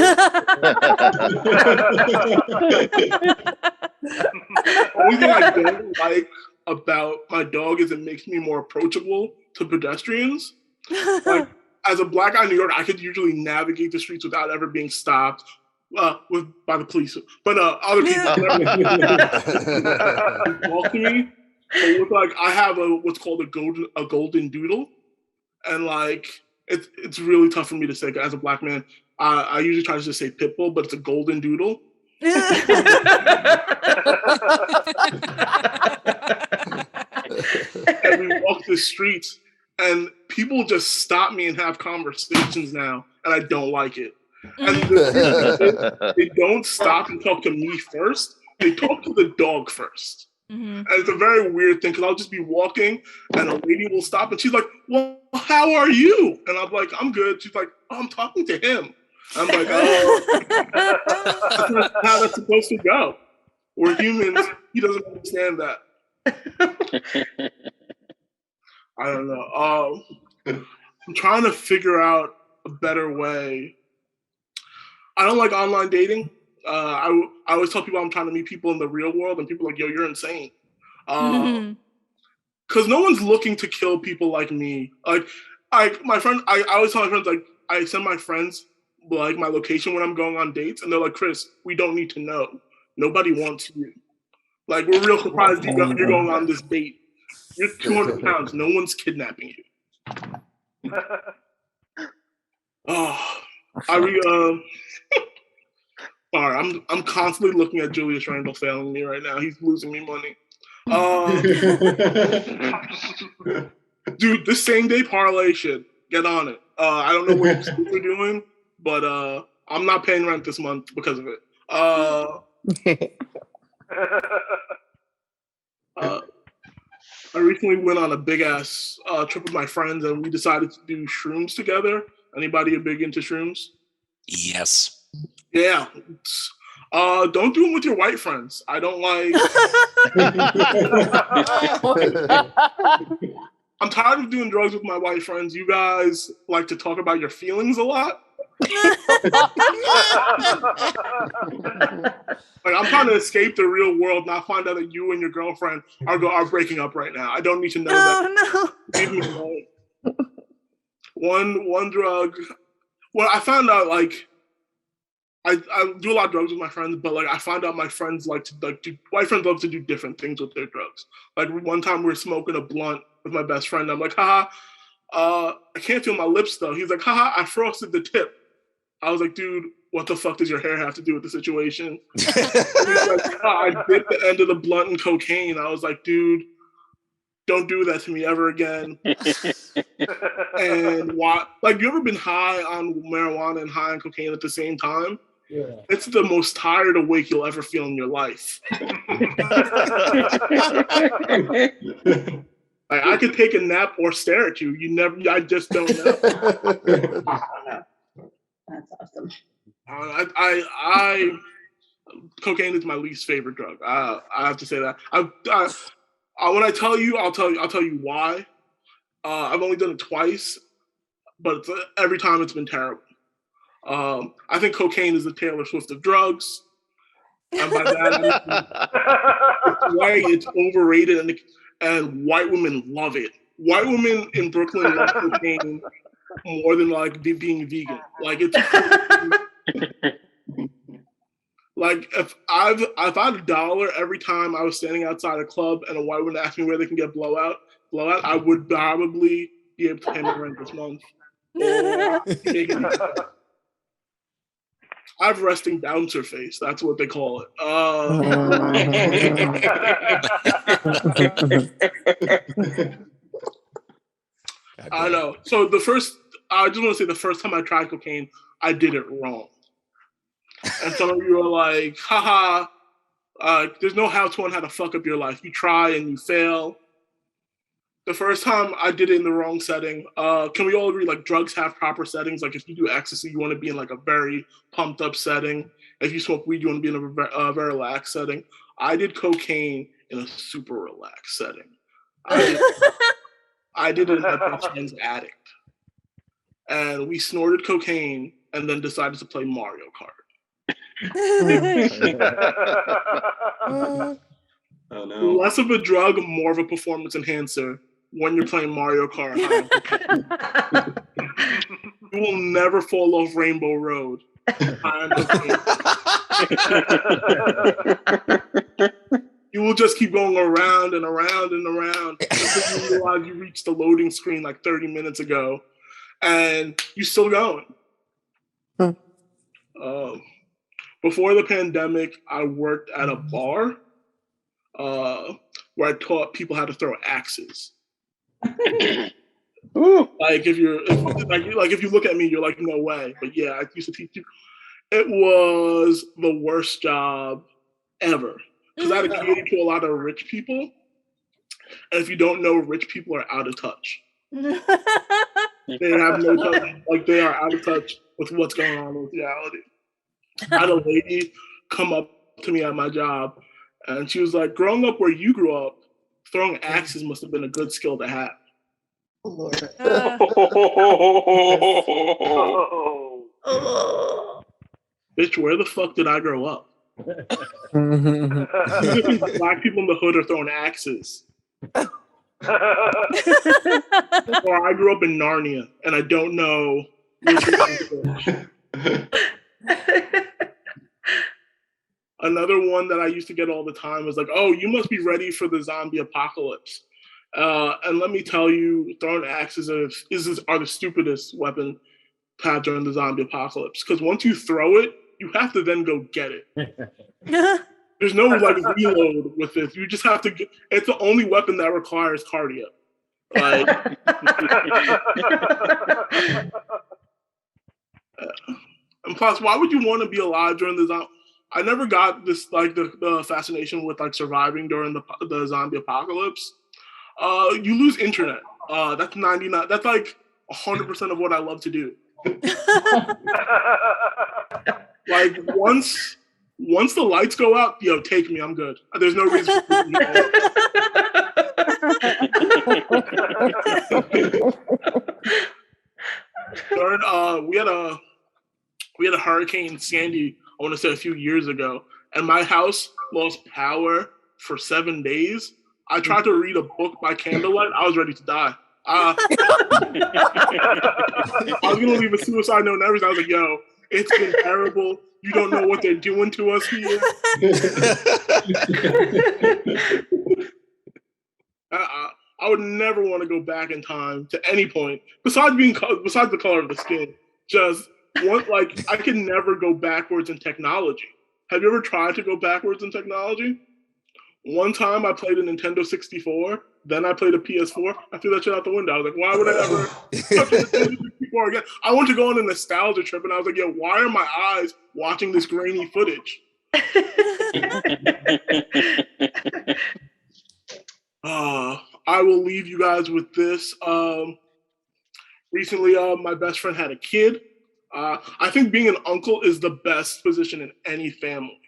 only thing I don't like about my dog is it makes me more approachable to pedestrians. Like, as a black guy in New York, I could usually navigate the streets without ever being stopped by the police. But other people walk to me. But with, like, I have what's called a golden doodle, and like it's really tough for me to say as a black man. I usually try to just say pit bull, but it's a golden doodle. And we walk the streets, and people just stop me and have conversations now, and I don't like it. And they don't stop and talk to me first. They talk to the dog first. Mm-hmm. And it's a very weird thing because I'll just be walking and a lady will stop and she's like, well, how are you? And I'm like, I'm good. She's like, oh, I'm talking to him. I'm like, oh, that's not how that's supposed to go. We're humans. He doesn't understand that. I don't know. I'm trying to figure out a better way. I don't like online dating. I always tell people I'm trying to meet people in the real world, and people are like, yo, you're insane. Because no one's looking to kill people like me. Like my friend, I always tell my friends, like, I send my friends like my location when I'm going on dates, and they're like, Chris, we don't need to know. Nobody wants you. Like, we're real surprised you're going on this date. You're 200 pounds. No one's kidnapping you. Sorry, I'm constantly looking at Julius Randle failing me right now. He's losing me money. Dude, this same day parlay shit. Get on it. I don't know what you're doing, but I'm not paying rent this month because of it. I recently went on a big ass trip with my friends, and we decided to do shrooms together. Anybody big into shrooms? Yes. Yeah. Don't do them with your white friends. I don't like. I'm tired of doing drugs with my white friends. You guys like to talk about your feelings a lot. Like, I'm trying to escape the real world, not find out that you and your girlfriend are breaking up right now. I don't need to know that. No. Leave me alone. One drug. Well, I found out, like, I do a lot of drugs with my friends, but like I find out my friends white friends love to do different things with their drugs. Like, one time we were smoking a blunt with my best friend. I'm like, haha, I can't feel my lips though. He's like, haha, I frosted the tip. I was like, dude, what the fuck does your hair have to do with the situation? He's like, I dipped the end of the blunt in cocaine. I was like, dude, don't do that to me ever again. And why? Like, you ever been high on marijuana and high on cocaine at the same time? Yeah. It's the most tired awake you'll ever feel in your life. Like, I could take a nap or stare at you. I just don't know. That's awesome. Cocaine is my least favorite drug. I have to say that. When I tell you, I'll tell you why. I've only done it twice, but every time it's been terrible. I think cocaine is the Taylor Swift of drugs. And by that, it's white, it's overrated, and white women love it. White women in Brooklyn love cocaine more than like being vegan. Like it's like if I had $1 every time I was standing outside a club and a white woman asked me where they can get blowout, I would probably be able to pay my rent this month. I have resting bouncer face. That's what they call it. I know. So I just want to say the first time I tried cocaine, I did it wrong. And some of you are like, haha, there's no how-to on how to fuck up your life. You try and you fail. The first time I did it in the wrong setting. Can we all agree, like, drugs have proper settings? Like, if you do ecstasy, you want to be in, like, a very pumped-up setting. If you smoke weed, you want to be in a very relaxed setting. I did cocaine in a super relaxed setting. I did it in my best friend's attic. And we snorted cocaine and then decided to play Mario Kart. Oh, no. Less of a drug, more of a performance enhancer when you're playing Mario Kart. You will never fall off Rainbow Road. You will just keep going around and around and around until you realize you reached the loading screen like 30 minutes ago and you're still going. Before the pandemic, I worked at a bar where I taught people how to throw axes. Like if you look at me, you're like, no way. But yeah, I used to teach you. It was the worst job ever because I had to cater to a lot of rich people, and if you don't know, rich people are out of touch. They have no touch. Like they are out of touch with what's going on with reality. I had a lady come up to me at my job, and she was like, "Growing up where you grew up, throwing axes must have been a good skill to have." Oh, Lord. Bitch, where the fuck did I grow up? Black people in the hood are throwing axes. Or I grew up in Narnia, and I don't know which one. Another one that I used to get all the time was like, "Oh, you must be ready for the zombie apocalypse." And let me tell you, throwing axes are the stupidest weapon to have during the zombie apocalypse. Because once you throw it, you have to then go get it. There's no like reload with this. You just have to get. It's the only weapon that requires cardio. Like, and plus, why would you want to be alive during the zombie? I never got this like the fascination with like surviving during the zombie apocalypse. You lose internet. That's 99. That's like 100% of what I love to do. Like once the lights go out, yo, take me. I'm good. There's no reason. Third, we had a Hurricane Sandy. I want to say a few years ago, and my house lost power for 7 days. I tried to read a book by candlelight. I was ready to die. I was gonna leave a suicide note and everything. I was like, "Yo, it's been terrible. You don't know what they're doing to us here." I would never want to go back in time to any point besides the color of the skin. Just one, like I can never go backwards in technology. Have you ever tried to go backwards in technology? One time I played a Nintendo 64, then I played a PS4. I threw that shit out the window. I was like, why would I ever touch a Nintendo 64 again? I wanted to go on a nostalgia trip, and I was like, yo, why are my eyes watching this grainy footage? I will leave you guys with this. Recently, my best friend had a kid. I think being an uncle is the best position in any family.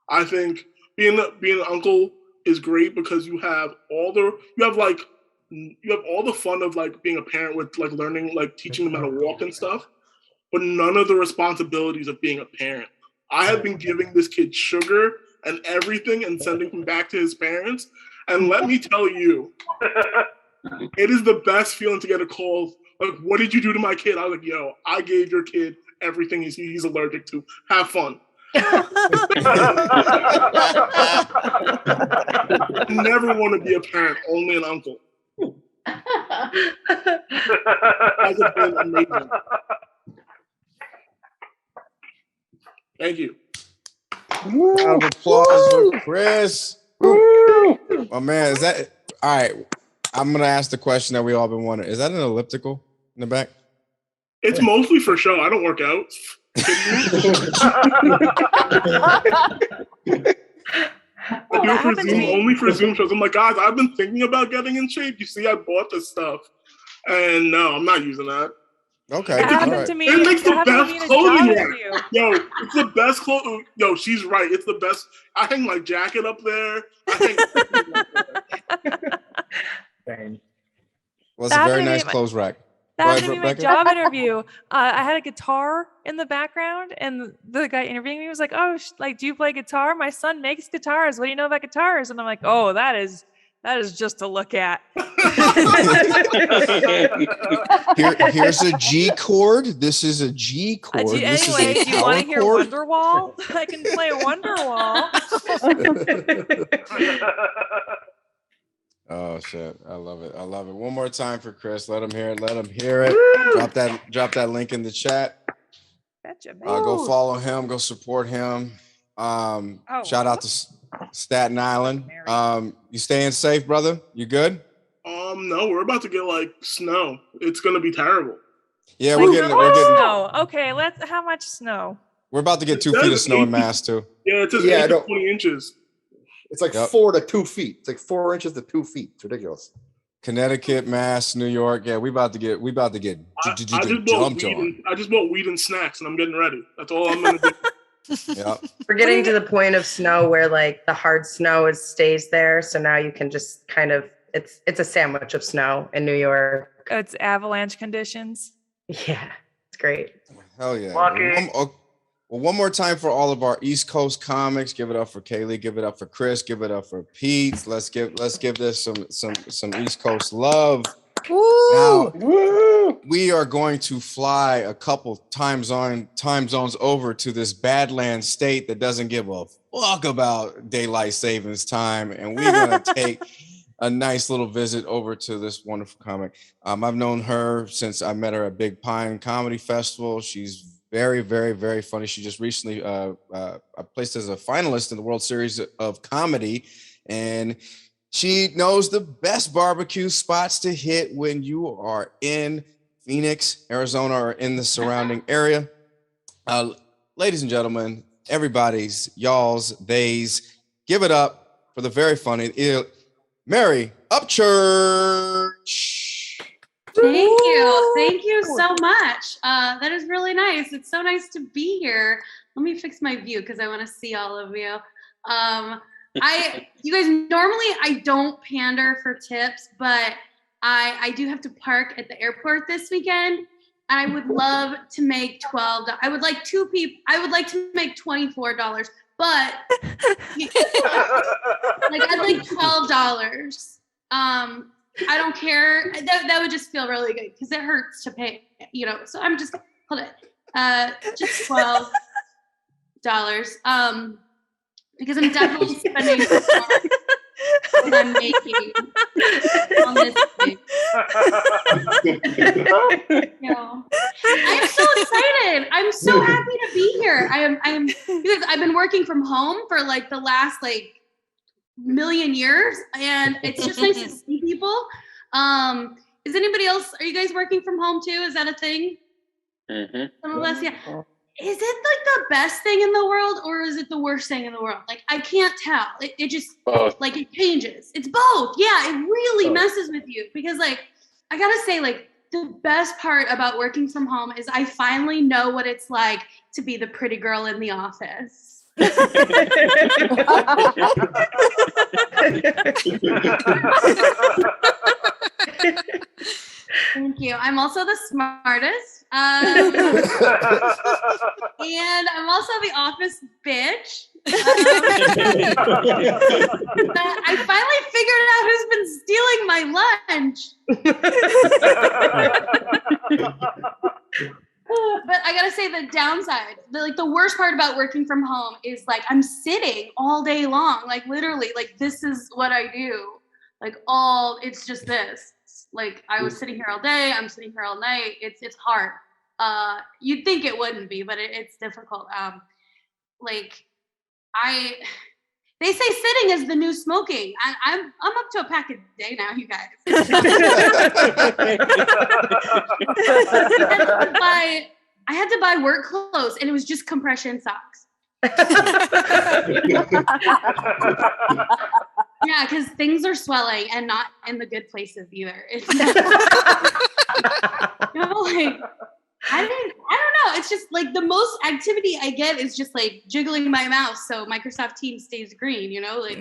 I think being an uncle is great because you have all the fun of like being a parent with like learning, like teaching them how to walk and stuff, but none of the responsibilities of being a parent. I have been giving this kid sugar and everything and sending him back to his parents. And let me tell you, it is the best feeling to get a call. Like, what did you do to my kid? I was like, yo, I gave your kid everything he's allergic to. Have fun. Never want to be a parent, only an uncle. Guys have been amazing. Thank you. Round of applause for Chris. Oh man, is that all right? I'm gonna ask the question that we all been wondering. Is that an elliptical in the back? It's mostly for show. I don't work out. I do it for Zoom, only for Zoom shows. I'm like, guys, I've been thinking about getting in shape. You see, I bought this stuff. And no, I'm not using that. Okay. That happened to me. It makes the That happened to me best in a job clothing rack. interview. Yo, it's the best clothes. Yo, she's right. It's the best. I hang my jacket up there. Well, it's a very nice clothes rack. That happened to me in my job interview. I had a guitar in the background, and the guy interviewing me was like, "Oh, like, do you play guitar? My son makes guitars. What do you know about guitars?" And I'm like, "Oh, that is just to look at." Here's a G chord. This is a G chord. Anyway, do you want to hear Wonderwall? I can play Wonderwall. Oh shit! I love it. I love it. One more time for Chris. Let him hear it. Let him hear it. Drop that link in the chat. Gotcha, Go follow him. Go support him. Shout out to Staten Island. You staying safe, brother? You good? No, we're about to get like snow. It's gonna be terrible. Yeah, we're getting snow. Okay, how much snow? We're about to get 2 feet of snow in Mass too. Yeah, it says 8 to 20 inches. It's like 4 to 2 feet. It's like 4 inches to 2 feet. It's ridiculous. Connecticut, Mass, New York. Yeah, we about to get I just bought weed and snacks, and I'm getting ready. That's all I'm gonna do. Yep. We're getting to the point of snow where like the hard snow stays there, so now you can just kind of it's a sandwich of snow in New York. It's avalanche conditions. Yeah, it's great. Hell yeah. One more time for all of our East Coast comics. Give it up for Kaylee. Give it up for Chris. Give it up for Pete. Let's give this some East Coast love. Now, we are going to fly a couple time zones over to this Badlands state that doesn't give a fuck about daylight savings time, and we're gonna take a nice little visit over to this wonderful comic. I've known her since I met her at Big Pine Comedy Festival. She's very, very, very funny. She just recently placed as a finalist in the World Series of Comedy, and she knows the best barbecue spots to hit when you are in Phoenix, Arizona, or in the surrounding area. Ladies and gentlemen, everybody's, y'all's, they's, give it up for the very funny Mary Upchurch. Thank you so much. That is really nice. It's so nice to be here. Let me fix my view because I want to see all of you. You guys, normally I don't pander for tips, but I do have to park at the airport this weekend. And I would love to make $12. I would like to make $24, but like I'd like $12. I don't care. That would just feel really good because it hurts to pay, so I'm just hold it. Just $12. Because I'm definitely spending more than I'm making on this thing. I'm so excited. I'm so happy to be here. I am because I've been working from home for like the last million years, and it's just nice to see people. Is anybody else? Are you guys working from home too? Is that a thing? Mm-hmm. Some of us, yeah. Is it like the best thing in the world, or is it the worst thing in the world? Like I can't tell. It just like it changes. It's both. Yeah, it really messes with you because I gotta say the best part about working from home is I finally know what it's like to be the pretty girl in the office. Thank you. I'm also the smartest. And I'm also the office bitch. I finally figured out who's been stealing my lunch. But I gotta say the downside, the worst part about working from home is like I'm sitting all day long, like literally, like this is what I do. Like it's just this. Like I was sitting here all day, I'm sitting here all night. It's hard. You'd think it wouldn't be, but it's difficult. They say sitting is the new smoking. I'm up to a pack a day now, you guys. I had to buy work clothes, and it was just compression socks. Yeah, because things are swelling and not in the good places either. It's I don't know. It's just like the most activity I get is just like jiggling my mouse so Microsoft Teams stays green, like.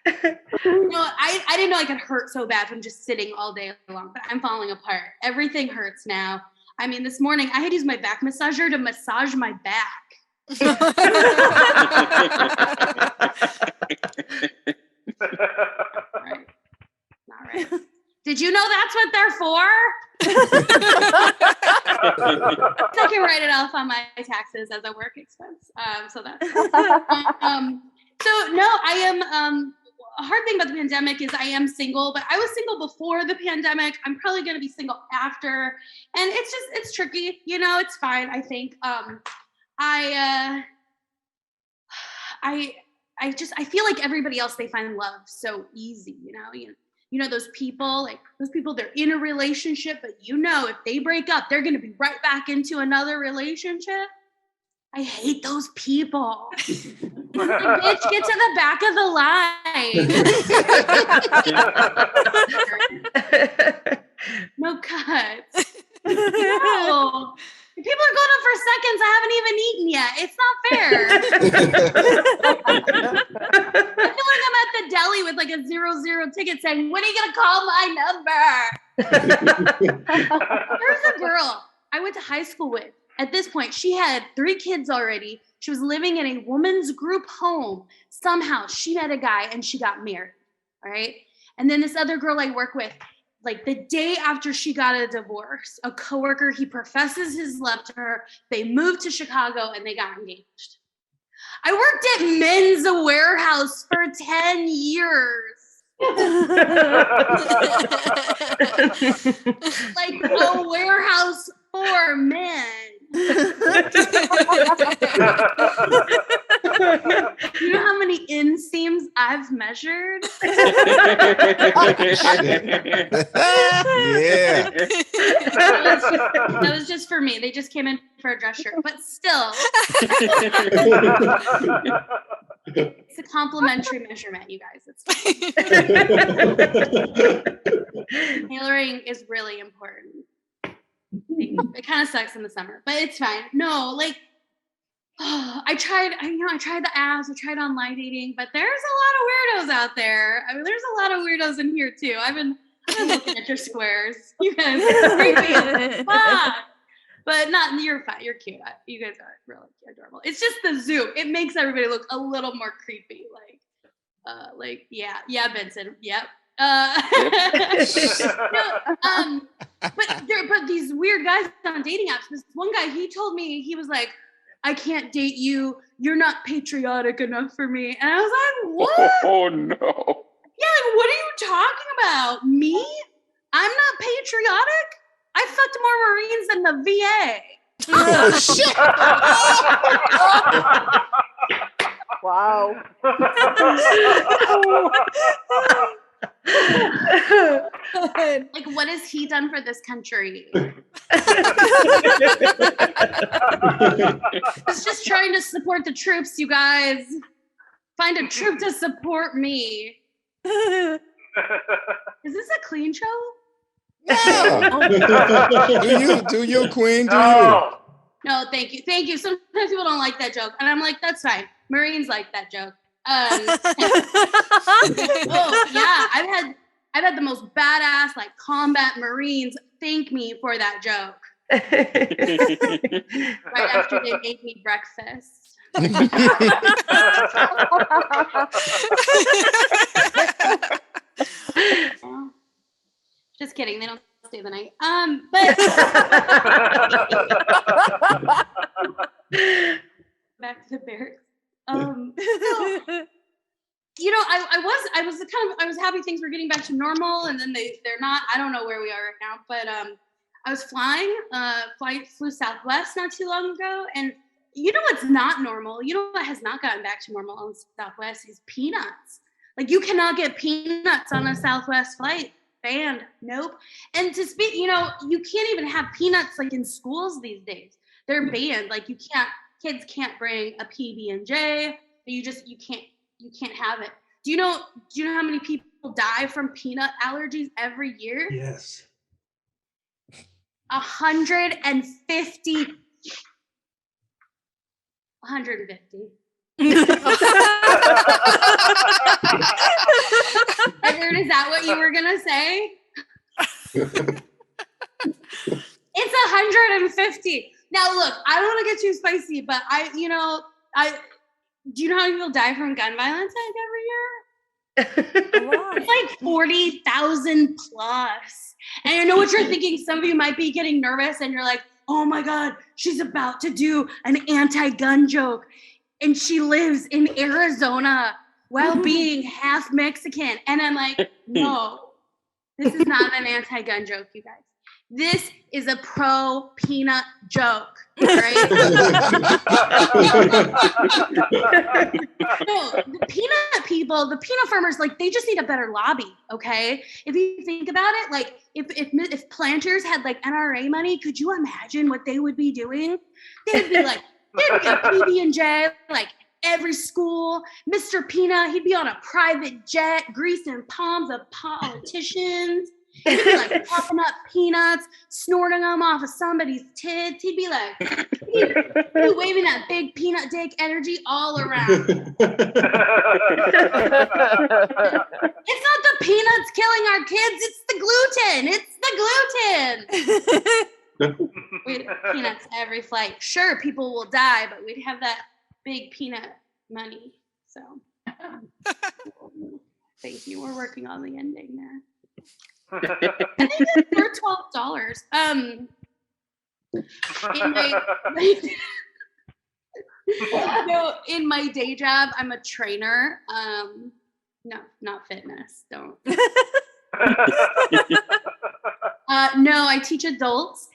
I didn't know I could hurt so bad from just sitting all day long, but I'm falling apart. Everything hurts now. I mean, this morning I had to use my back massager to massage my back. Right. Not right. Did you know that's what they're for? I can write it off on my taxes as a work expense. So that's so no, I am a hard thing about the pandemic is I am single, but I was single before the pandemic. I'm probably going to be single after, and it's tricky. It's fine. I think I feel like everybody else, they find love so easy. Those people, they're in a relationship, but if they break up, they're going to be right back into another relationship. I hate those people. Bitch, get to the back of the line. No cuts. No. People are going up for seconds. I haven't even eaten yet. It's not fair. I feel like I'm at the deli with like a 0-0 ticket saying, when are you going to call my number? There's a girl I went to high school with. At this point, she had 3 kids already. She was living in a woman's group home. Somehow she met a guy and she got married. All right. And then this other girl I work with, like the day after she got a divorce, a coworker, he professes his love to her. They moved to Chicago and they got engaged. I worked at Men's Warehouse for 10 years. Like a warehouse for men. You know how many inseams I've measured? Yeah. That was just for me. They just came in for a dress shirt, but still. It's a complimentary measurement, you guys. Tailoring is really important. It kind of sucks in the summer, but it's fine. No, I tried the apps, I tried online dating, but there's a lot of weirdos out there. I mean, there's a lot of weirdos in here too. I've been looking at your squares. You guys are creepy as fuck. But you're fine. You're cute. You guys are really adorable. It's just the Zoom. It makes everybody look a little more creepy. Yeah, Benson. Yep. But these weird guys on dating apps. This one guy, he told me, he was like, I can't date you. You're not patriotic enough for me. And I was like, what? Oh no. Yeah, like, what are you talking about? Me? I'm not patriotic? I fucked more Marines than the VA. Oh, shit. Wow. Like, what has he done for this country? He's just trying to support the troops, you guys. Find a troop to support me. Is this a clean show? No. Do you, Queen? Do No. No, thank you. Thank you. Sometimes people don't like that joke. And I'm like, that's fine. Marines like that joke. Oh yeah, I've had the most badass like combat Marines thank me for that joke. Right after they made me breakfast. Just kidding. They don't stay the night. But back to the barracks. I was happy things were getting back to normal, and then they're not. I don't know where we are right now, but I was flew Southwest not too long ago, and you know what's not normal? You know what has not gotten back to normal on Southwest is peanuts. Like, you cannot get peanuts on a Southwest flight. Banned. Nope. And to speak, you can't even have peanuts like in schools these days. They're banned. Like, kids can't bring a PB&J. You can't have it. Do you know how many people die from peanut allergies every year? Yes. 150. 150. Edward, is that what you were gonna say? It's 150. Now look, I don't want to get too spicy, but do you know how many people die from gun violence every year? It's like 40,000 plus. And I know what you're thinking. Some of you might be getting nervous and you're like, oh my God, she's about to do an anti-gun joke. And she lives in Arizona while being half Mexican. And I'm like, no, this is not an anti-gun joke, you guys. This is a pro-peanut joke, right? No, the peanut people, the peanut farmers, like, they just need a better lobby, okay? If you think about it, like, if planters had, like, NRA money, could you imagine what they would be doing? They'd be like, there'd be a PB&J, like, every school. Mr. Peanut, he'd be on a private jet, greasing palms of politicians. He'd be like popping up peanuts, snorting them off of somebody's tits. He'd be like, he'd be waving that big peanut dick energy all around. It's not the peanuts killing our kids, it's the gluten. We'd peanuts every flight. Sure, people will die, but we'd have that big peanut money. So thank you. We're working on the ending there. I think it's for $12. In my day job, I'm a trainer. No, not fitness. Don't. No, I teach adults,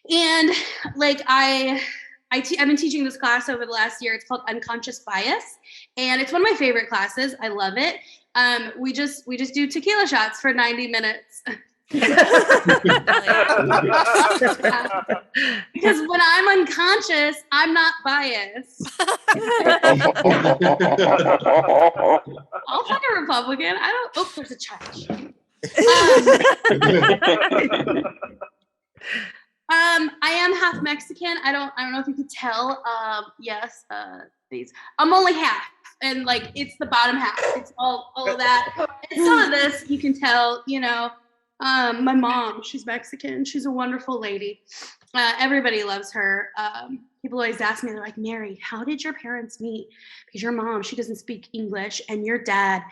and like I've been teaching this class over the last year. It's called Unconscious Bias, and it's one of my favorite classes. I love it. We just do tequila shots for 90 minutes. Because when I'm unconscious, I'm not biased. I'll fuck a Republican. Oh, there's a charge. I am half Mexican. I don't know if you could tell. Yes, I'm only half, and like it's the bottom half. It's all of that. And some of this you can tell. My mom, she's Mexican. She's a wonderful lady. Everybody loves her. People always ask me, they're like, Mary, how did your parents meet? Because your mom, she doesn't speak English, and your dad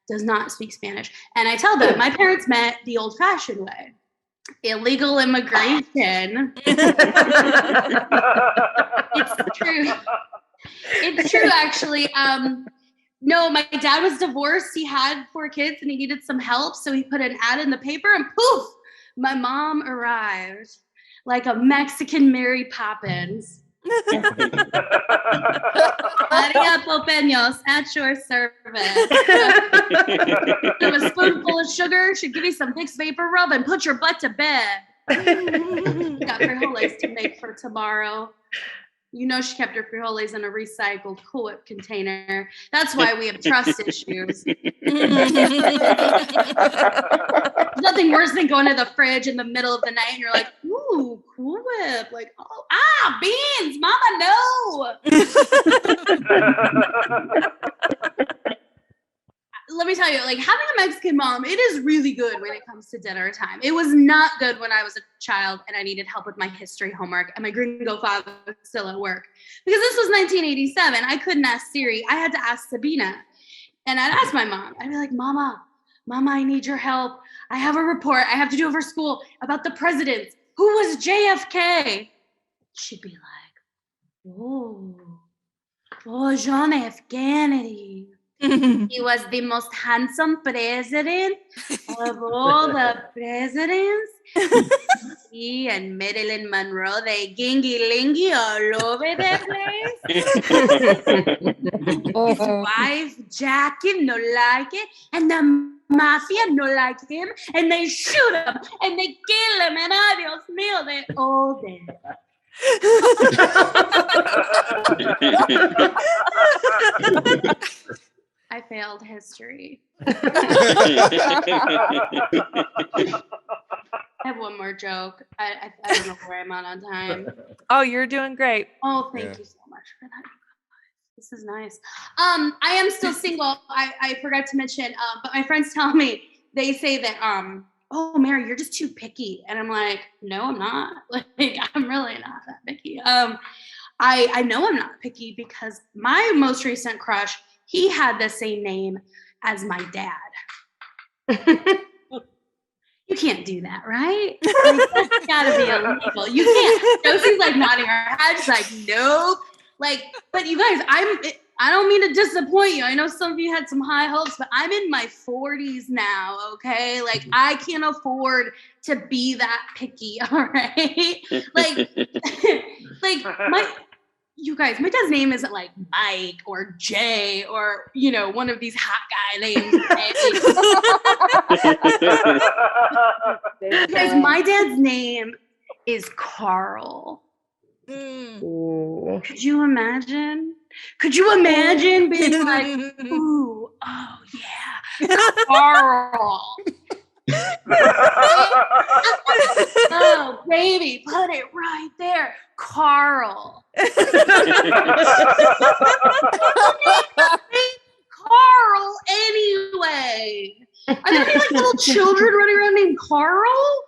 does not speak Spanish. And I tell them, my parents met the old-fashioned way. Illegal immigration. It's true. It's true, actually. No, my dad was divorced. He had 4 kids and he needed some help. So he put an ad in the paper and poof, my mom arrived like a Mexican Mary Poppins. Maria Popeños at your service. With a spoonful of sugar, should give you some Vicks Vapor Rub and put your butt to bed. Got frijoles to make for tomorrow. You know she kept her frijoles in a recycled Cool-Whip container. That's why we have trust issues. Nothing worse than going to the fridge in the middle of the night and you're like, ooh, Cool-Whip. Like, beans, mama, no. let me tell you, like having a Mexican mom, it is really good when it comes to dinner time. It was not good when I was a child and I needed help with my history homework and my gringo father was still at work. Because this was 1987. I couldn't ask Siri. I had to ask Sabina. And I'd ask my mom. I'd be like, Mama, I need your help. I have a report I have to do for school about the president. Who was JFK? She'd be like, John F. Kennedy. He was the most handsome president of all the presidents. He and Marilyn Monroe, they gingy-lingy all over the place. His wife, Jackie, no like it. And the mafia no like him. And they shoot him. And they kill him. And ay, Dios mío, they're all dead. I failed history. I have one more joke. I don't know where I'm on time. Oh, you're doing great. Oh, thank you so much for that. This is nice. I am still single. I forgot to mention, but my friends tell me, they say that, oh, Mary, you're just too picky. And I'm like, no, I'm not. Like, I'm really not that picky. I know I'm not picky because my most recent crush, he had the same name as my dad. You can't do that, right? Like, that's gotta be illegal. You can't. Josie's like nodding her head. She's like, nope. Like, but you guys, I don't mean to disappoint you. I know some of you had some high hopes, but I'm in my 40s now, okay? Like, I can't afford to be that picky, all right? Like you guys, my dad's name isn't like Mike or Jay or, you know, one of these hot guy names. You guys, my dad's name is Carl. Could you imagine? Could you imagine being like, ooh, oh yeah, Carl. Oh, baby, put it right there. Carl. Carl anyway. Are there any like little children running around named Carl?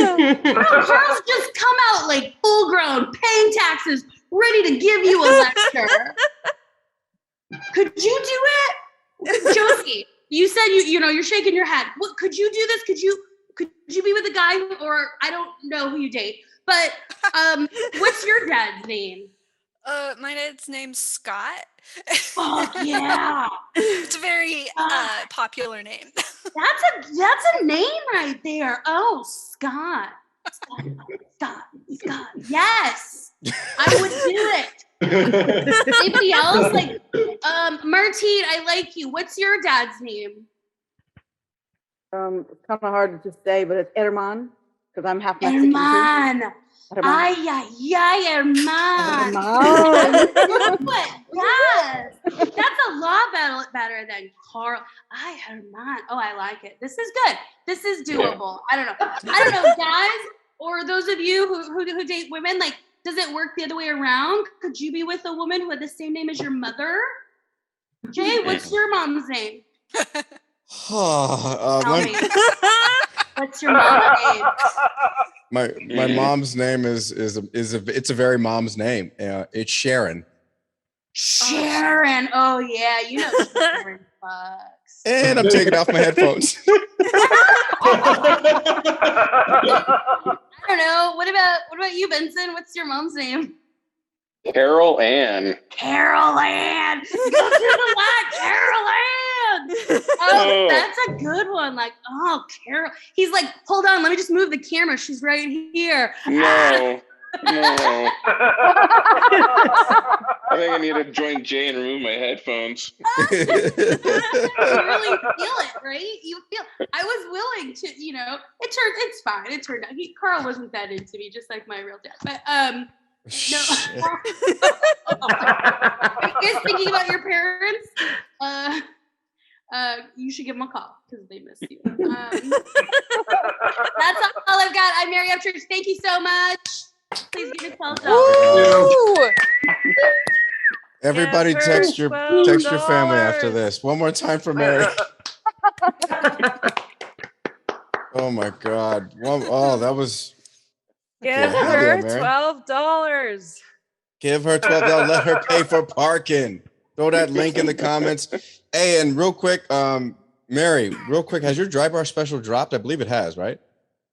Carl's just come out like full grown, paying taxes, ready to give you a lecture. Could you do it? Josie, you said you know, you're shaking your head. What, could you do this? Could you be with a guy or I don't know who you date, but what's your dad's name? My dad's name's Scott. Fuck yeah. It's a very popular name. That's a name right there. Oh, Scott. Scott. Yes. I would do it. Anybody else? Like, Martine, I like you. What's your dad's name? It's kind of hard to say, but it's Herman, because I'm half Mexican. Herman. Ay, Herman. Yes. That's a lot better than Carl. Ay, Herman. Oh, I like it. This is good. This is doable. I don't know, guys, or those of you who date women, like, does it work the other way around? Could you be with a woman who had the same name as your mother? Jay, what's your mom's name? Tell me. What's your mom's name? My mom's name is it's a very mom's name. It's Sharon. Sharon. Oh yeah, you know Sharon fucks. And I'm taking off my headphones. I don't know. What about you, Benson? What's your mom's name? Carol Ann. Carol Ann. Go to the light, Carol Ann. Oh, that's a good one. Like, oh, Carol. He's like, hold on, let me just move the camera. She's right here. No. I think I need to join Jay and remove my headphones. You really feel it, right? You feel. I was willing to, you know. It's fine. It turned out. Carl wasn't that into me, just like my real dad. But no. Are you guys thinking about your parents? You should give them a call because they miss you. That's all I've got. I'm Mary Upchurch. Thank you so much. Please give yourselves up. Everybody text your family after this. One more time for Mary. Oh my God. That was. Give Yeah, hell her yeah, Mary. $12. Give her $12. Let her pay for parking. Throw that link in the comments. Hey, and real quick, Mary, real quick, has your dry bar special dropped? I believe it has, right?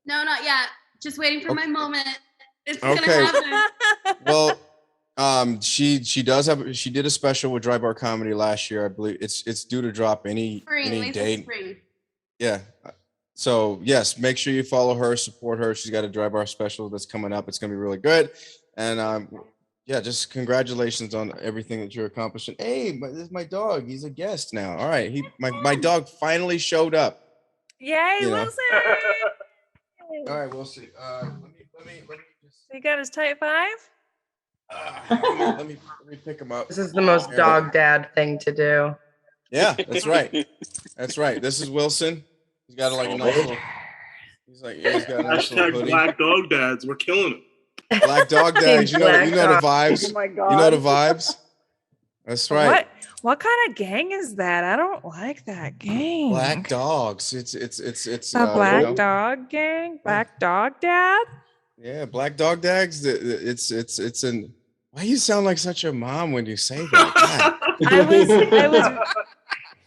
No, not yet. Just waiting for my moment. It's Okay. gonna happen. Well, she did a special with Dry Bar Comedy last year. I believe it's due to drop any date. Spring. Yeah. So yes, make sure you follow her, support her. She's got a Dry Bar special that's coming up. It's gonna be really good. And yeah, just congratulations on everything that you're accomplishing. Hey, this is my dog. He's a guest now. All right. My dog finally showed up. Yay, You know. Wilson! All right, we'll see. Let me just He got his type 5? let me pick him up. This is the most dog dad thing to do. Yeah, that's right. That's right. This is Wilson. He's got a nice little. He's got a nice little Hashtag hoodie. Black Dog Dads. We're killing it. Black dog dads. You know the vibes. Oh my God. You know the vibes. That's right. What kind of gang is that? I don't like that gang. Black dogs. It's a black dog gang. Black dog dad. Yeah, black dog dads. It's an. Why you sound like such a mom when you say that? I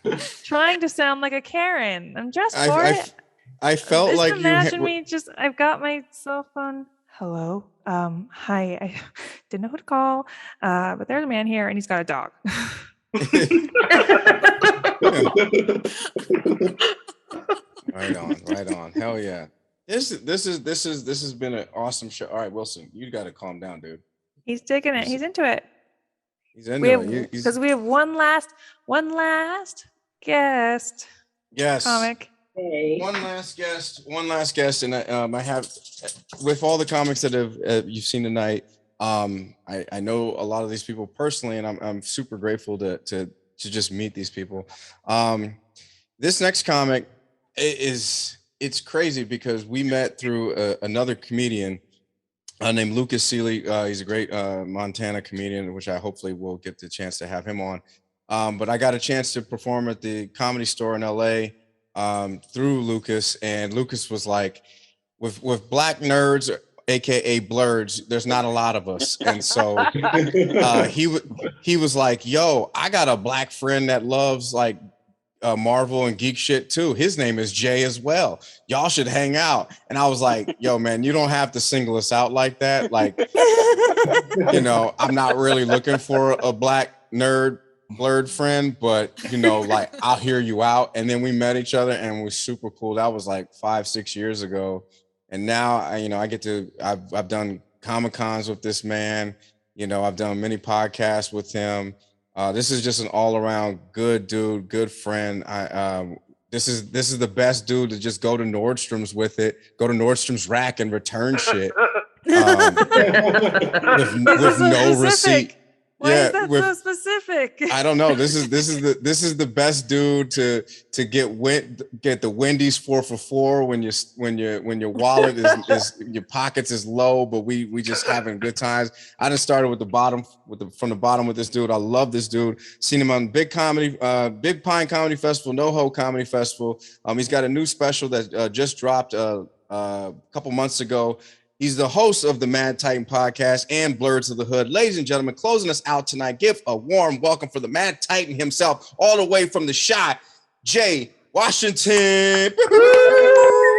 was trying to sound like a Karen. I'm just for it. I felt just like imagine me. I've got my cell phone. Hello. Hi. I didn't know who to call. But there's a man here, and he's got a dog. Right on. Hell yeah. This has been an awesome show. All right, Wilson, you got to calm down, dude. He's digging it. He's into it. He's into it. Because we have one last guest. Yes. Comic. Hey. One last guest, and I have with all the comics that have you've seen tonight. I know a lot of these people personally, and I'm super grateful to just meet these people. This next comic it's crazy because we met through another comedian named Lucas Seeley. He's a great Montana comedian, which I hopefully will get the chance to have him on. But I got a chance to perform at the Comedy Store in LA through Lucas, and Lucas was like, with black nerds, aka blurs, there's not a lot of us, and so he was like, yo, I got a black friend that loves like Marvel and geek shit too. His name is Jay as well. Y'all should hang out. And I was like, yo, man, you don't have to single us out like that. Like, you know, I'm not really looking for a black nerd blurred friend, but you know, like I'll hear you out. And then we met each other and it was super cool. That was like 5-6 years ago. And now I get to, I've done Comic-Cons with this man. You know, I've done many podcasts with him. This is just an all-around good dude, good friend. This is the best dude to just go to Nordstrom's with it, go to Nordstrom's rack and return shit with no receipt. Why is that so specific? I don't know. This is the best dude to get the Wendy's 4 for $4 when your wallet is your pockets is low, but we just having good times. I just started from the bottom with this dude. I love this dude. Seen him on Big Pine Comedy Festival, NoHo Comedy Festival. He's got a new special that just dropped a couple months ago. He's the host of the Mad Titan podcast and Blurs of the Hood. Ladies and gentlemen, closing us out tonight, give a warm welcome for the Mad Titan himself, all the way from the Chi, Jay Washington.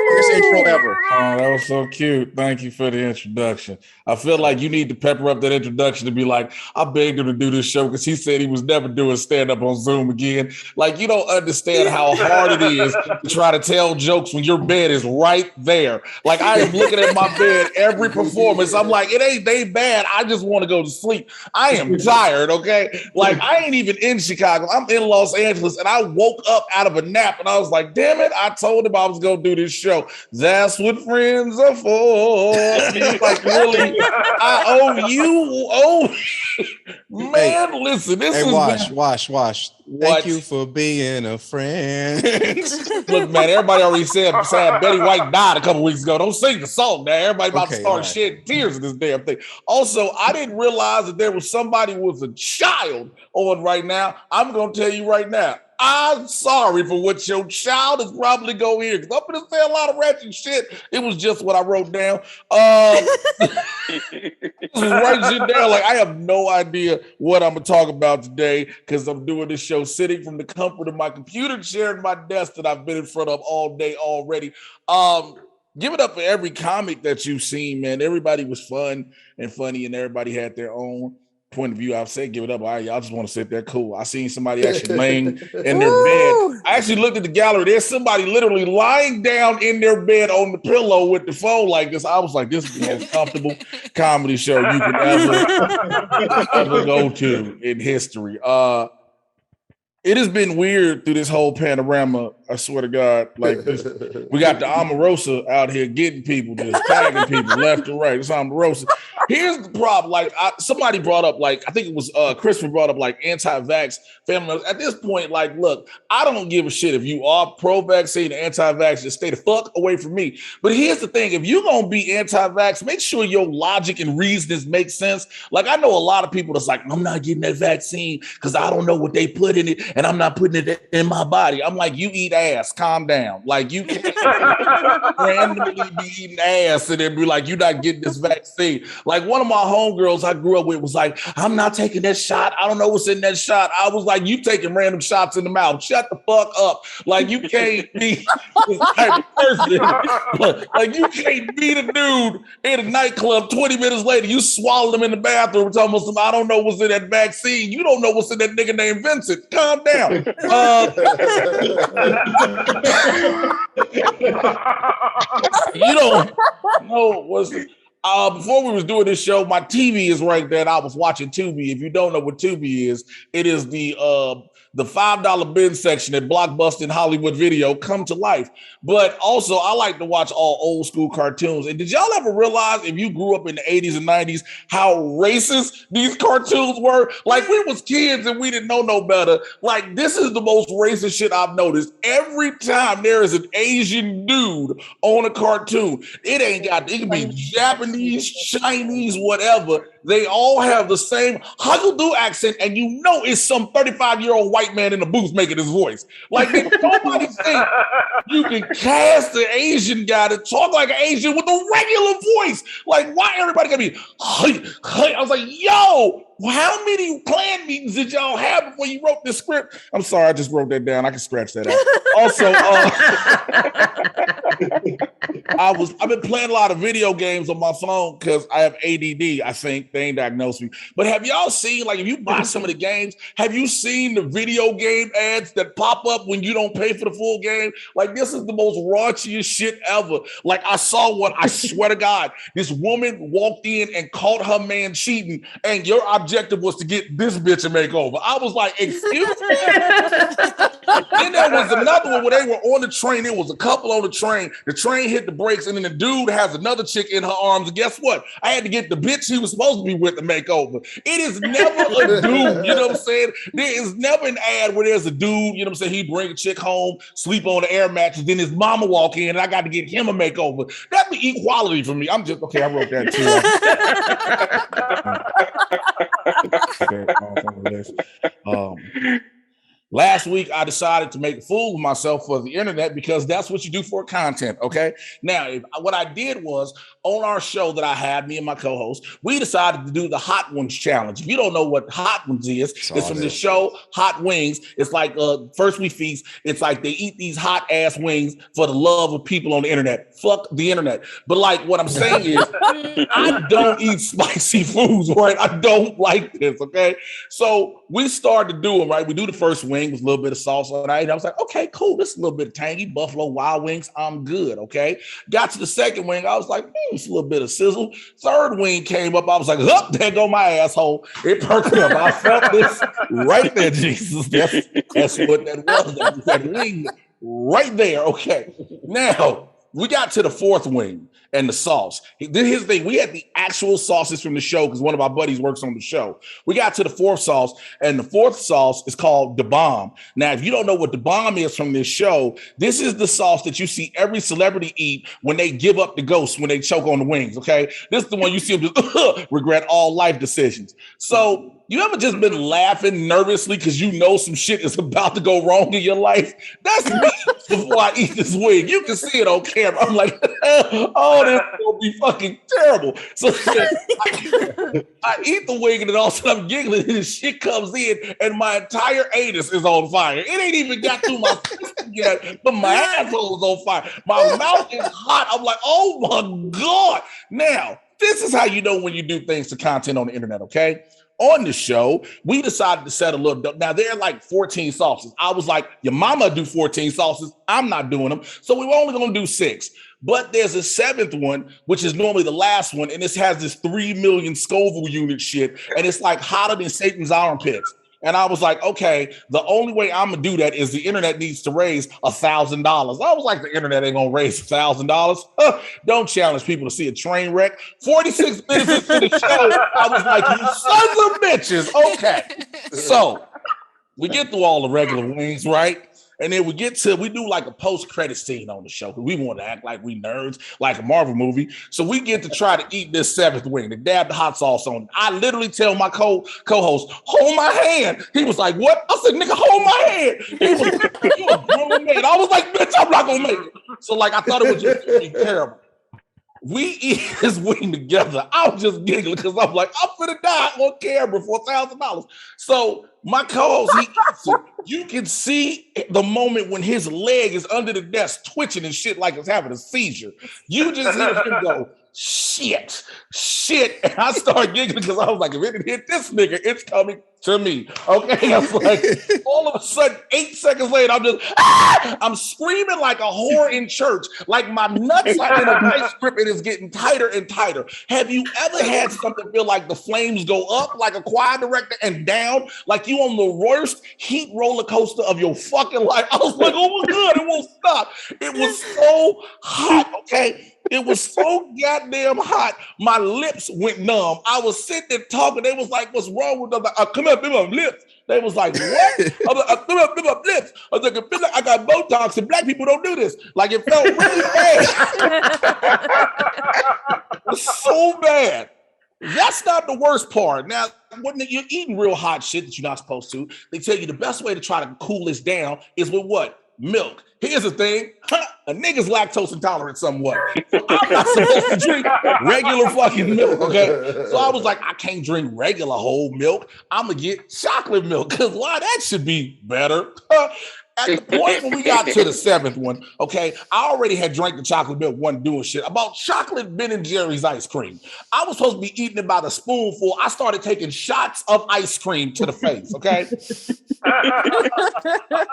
Best intro ever. Oh, that was so cute. Thank you for the introduction. I feel like you need to pepper up that introduction to be like, I begged him to do this show because he said he was never doing stand-up on Zoom again. Like, you don't understand how hard it is to try to tell jokes when your bed is right there. Like, I am looking at my bed every performance. I'm like, it ain't they bad. I just want to go to sleep. I am tired, okay? Like, I ain't even in Chicago. I'm in Los Angeles, and I woke up out of a nap, and I was like, damn it, I told him I was going to do this show. That's what friends are for. Like, really, I owe you. Man, listen, this is Wash. Thank you for being a friend. Look, man, everybody already said Betty White died a couple weeks ago. Don't sing the song now. Everybody about to start shedding tears in this damn thing. Also, I didn't realize that there was somebody with a child on right now. I'm going to tell you right now. I'm sorry for what your child is probably going to hear. Because I'm going to say a lot of ratchet shit. It was just what I wrote down. Write shit down. Like, I have no idea what I'm going to talk about today because I'm doing this show sitting from the comfort of my computer chair and my desk that I've been in front of all day already. Give it up for every comic that you've seen, man. Everybody was fun and funny, and everybody had their own point of view. I'll say give it up. All right, y'all just want to sit there. Cool. I seen somebody actually laying in their bed. I actually looked at the gallery. There's somebody literally lying down in their bed on the pillow with the phone like this. I was like, this is the most comfortable comedy show you could ever go to in history. It has been weird through this whole panorama. I swear to God, like this, we got the Omarosa out here getting people, just tagging people left and right. It's Omarosa. Here's the problem. Like somebody brought up, like I think it was Christopher brought up, like anti-vax family members. At this point, like, look, I don't give a shit if you are pro-vaccine or anti-vax. Just stay the fuck away from me. But here's the thing: if you're gonna be anti-vax, make sure your logic and reasonings make sense. Like I know a lot of people that's like, I'm not getting that vaccine because I don't know what they put in it, and I'm not putting it in my body. I'm like, you eat ass. Calm down. Like you can't randomly be eating ass and then be like, you're not getting this vaccine. Like one of my homegirls I grew up with was like, I'm not taking that shot. I don't know what's in that shot. I was like, you taking random shots in the mouth. Shut the fuck up. Like you can't be this type of person. Like you can't beat a dude in a nightclub 20 minutes later. You swallow him in the bathroom. It's almost, I don't know what's in that vaccine. You don't know what's in that nigga named Vincent. Calm down. You don't know what's before we was doing this show, my TV is right there and I was watching Tubi. If you don't know what Tubi is, it is the $5 bin section at Blockbuster and Hollywood Video come to life. But also I like to watch all old school cartoons. And did y'all ever realize if you grew up in the 80s and 90s how racist these cartoons were? Like we was kids and we didn't know no better. Like this is the most racist shit I've noticed. Every time there is an Asian dude on a cartoon, it can be Japanese, Chinese, whatever. They all have the same Haggle-do accent, and you know it's some 35-year-old white man in the booth making his voice. Like nobody think you can cast an Asian guy to talk like an Asian with a regular voice. Like why everybody gotta be I was like, yo, how many plan meetings did y'all have before you wrote this script? I'm sorry, I just wrote that down. I can scratch that out. Also, I've been playing a lot of video games on my phone because I have ADD. I think they ain't diagnosed me. But have y'all seen, like, if you buy some of the games, have you seen the video game ads that pop up when you don't pay for the full game? Like, this is the most raunchiest shit ever. Like, I saw one. I swear to God, this woman walked in and caught her man cheating, and your objective was to get this bitch a makeover. I was like, excuse me? Then there was another one where they were on the train. There was a couple on the train. The train hit the brakes, and then the dude has another chick in her arms. And guess what? I had to get the bitch he was supposed to be with to make over. It is never a dude, you know what I'm saying? There is never an ad where there's a dude, you know what I'm saying? He bring a chick home, sleep on the air mattress, then his mama walk in, and I got to get him a makeover. That'd be equality for me. I'm just, okay, I wrote that too. Last week, I decided to make a fool of myself for the internet because that's what you do for content, okay? Now, what I did was, on our show that I had, me and my co-host, we decided to do the Hot Ones Challenge. If you don't know what Hot Ones is, it's from the show Hot Wings. It's like First We Feast. It's like they eat these hot-ass wings for the love of people on the internet. Fuck the internet. But like what I'm saying is, I don't eat spicy foods, right? I don't like this, okay? So we started to do them, right? We do the first wing with a little bit of salsa on it. And I was like, okay, cool. This is a little bit of tangy. Buffalo Wild Wings, I'm good, okay? Got to the second wing. I was like, it's a little bit of sizzle. Third wing came up. I was like, oh, there go my asshole. It perked up. I felt this right there, Jesus. That's what that was. That wing right there, okay? Now, we got to the fourth wing and the sauce. Here's the thing. We had the actual sauces from the show because one of our buddies works on the show. We got to the fourth sauce, and the fourth sauce is called the bomb. Now, if you don't know what the bomb is from this show, this is the sauce that you see every celebrity eat when they give up the ghost, when they choke on the wings, okay? This is the one you see them just regret all life decisions. So you ever just been laughing nervously because you know some shit is about to go wrong in your life? That's me before I eat this wing. You can see it on camera. I'm like, oh, this is going to be fucking terrible. So I eat the wing and then all of a sudden I'm giggling and shit comes in and my entire anus is on fire. It ain't even got through my system yet, but my asshole is on fire. My mouth is hot. I'm like, oh my God. Now, this is how you know when you do things to content on the internet, okay? On the show, we decided to set a little. Now, there are like 14 sauces. I was like, your mama do 14 sauces. I'm not doing them. So we were only going to do 6. But there's a 7th one, which is normally the last one. And this has this 3 million Scoville unit shit. And it's like hotter than Satan's armpits. And I was like, okay, the only way I'm gonna do that is the internet needs to raise $1,000. I was like, the internet ain't gonna raise $1,000. Don't challenge people to see a train wreck. 46 minutes into the show, I was like, you sons of bitches. Okay. So we get through all the regular wings, right? And then we do like a post-credit scene on the show because we want to act like we nerds, like a Marvel movie. So we get to try to eat this 7th wing, to dab the hot sauce on it. I literally tell my co-host, hold my hand. He was like, what? I said, nigga, hold my hand. He was like, you a grown man. I was like, bitch, I'm not going to make it. So like, I thought it was just gonna be terrible. We eat this wing together. I was just giggling because I'm like, I'm finna die on camera for $1,000. So my co-host, he eats it. You can see the moment when his leg is under the desk twitching and shit like it's having a seizure. You just hear him go, shit. And I started giggling because I was like, if it hit this nigga, it's coming to me. Okay. I was like, all of a sudden, 8 seconds later, I'm screaming like a whore in church. Like my nuts are in a vice grip and it's getting tighter and tighter. Have you ever had something feel like the flames go up like a choir director and down? Like you on the worst heat roller coaster of your fucking life. I was like, oh my God, it won't stop. It was so hot. Okay. It was so goddamn hot. My lips went numb. I was sitting there talking. They was like, what's wrong with them? Come up, my lips. They was like, what? I was like, come up, my lips. I was like, I feel like I got Botox and black people don't do this. Like it felt really bad. It was so bad. That's not the worst part. Now, when you're eating real hot shit that you're not supposed to, they tell you the best way to try to cool this down is with what? Milk. Here's the thing. A nigga's lactose intolerant somewhat. So I'm not supposed to drink regular fucking milk, okay? So I was like, I can't drink regular whole milk. I'm going to get chocolate milk because why? That should be better. At the point when we got to the 7th one, okay, I already had drank the chocolate milk, wasn't doing shit. About chocolate Ben & Jerry's ice cream. I was supposed to be eating it by the spoonful. I started taking shots of ice cream to the face, okay?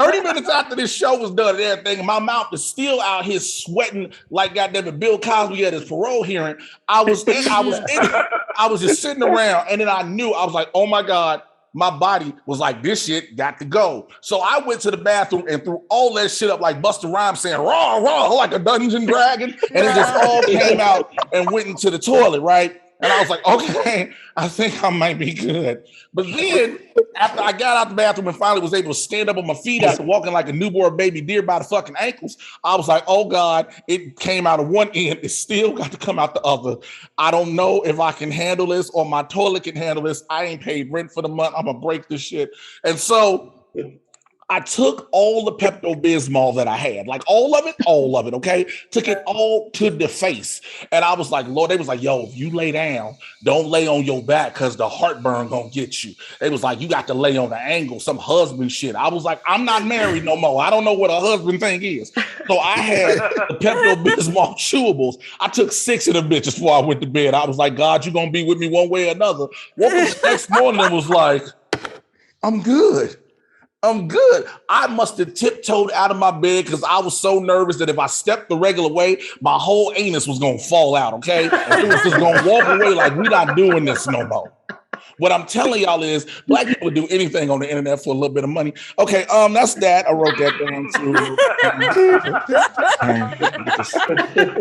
30 minutes after this show was done and everything, my mouth is still out here sweating like goddamn Bill Cosby at his parole hearing. I was just sitting around and then I knew, I was like, oh my God, my body was like, this shit got to go. So I went to the bathroom and threw all that shit up like Busta Rhymes saying, raw, raw, like a Dungeon Dragon. And it just all came out and went into the toilet, right? And I was like, okay, I think I might be good. But then after I got out the bathroom and finally was able to stand up on my feet after walking like a newborn baby deer by the fucking ankles, I was like, oh God, it came out of one end. It still got to come out the other. I don't know if I can handle this or my toilet can handle this. I ain't paid rent for the month. I'm gonna break this shit. And so I took all the Pepto-Bismol that I had, like all of it, okay? Took it all to the face. And I was like, Lord, they was like, yo, if you lay down, don't lay on your back because the heartburn gonna get you. They was like, you got to lay on the angle, some husband shit. I was like, I'm not married no more. I don't know what a husband thing is. So I had the Pepto-Bismol chewables. I took 6 of them bitches before I went to bed. I was like, God, you gonna be with me one way or another. Woke up the next morning and was like, I'm good. I must have tiptoed out of my bed because I was so nervous that if I stepped the regular way, my whole anus was going to fall out, okay? And it was just going to walk away like, we're not doing this no more. What I'm telling y'all is black people do anything on the internet for a little bit of money. Okay, that's that. I wrote that down too.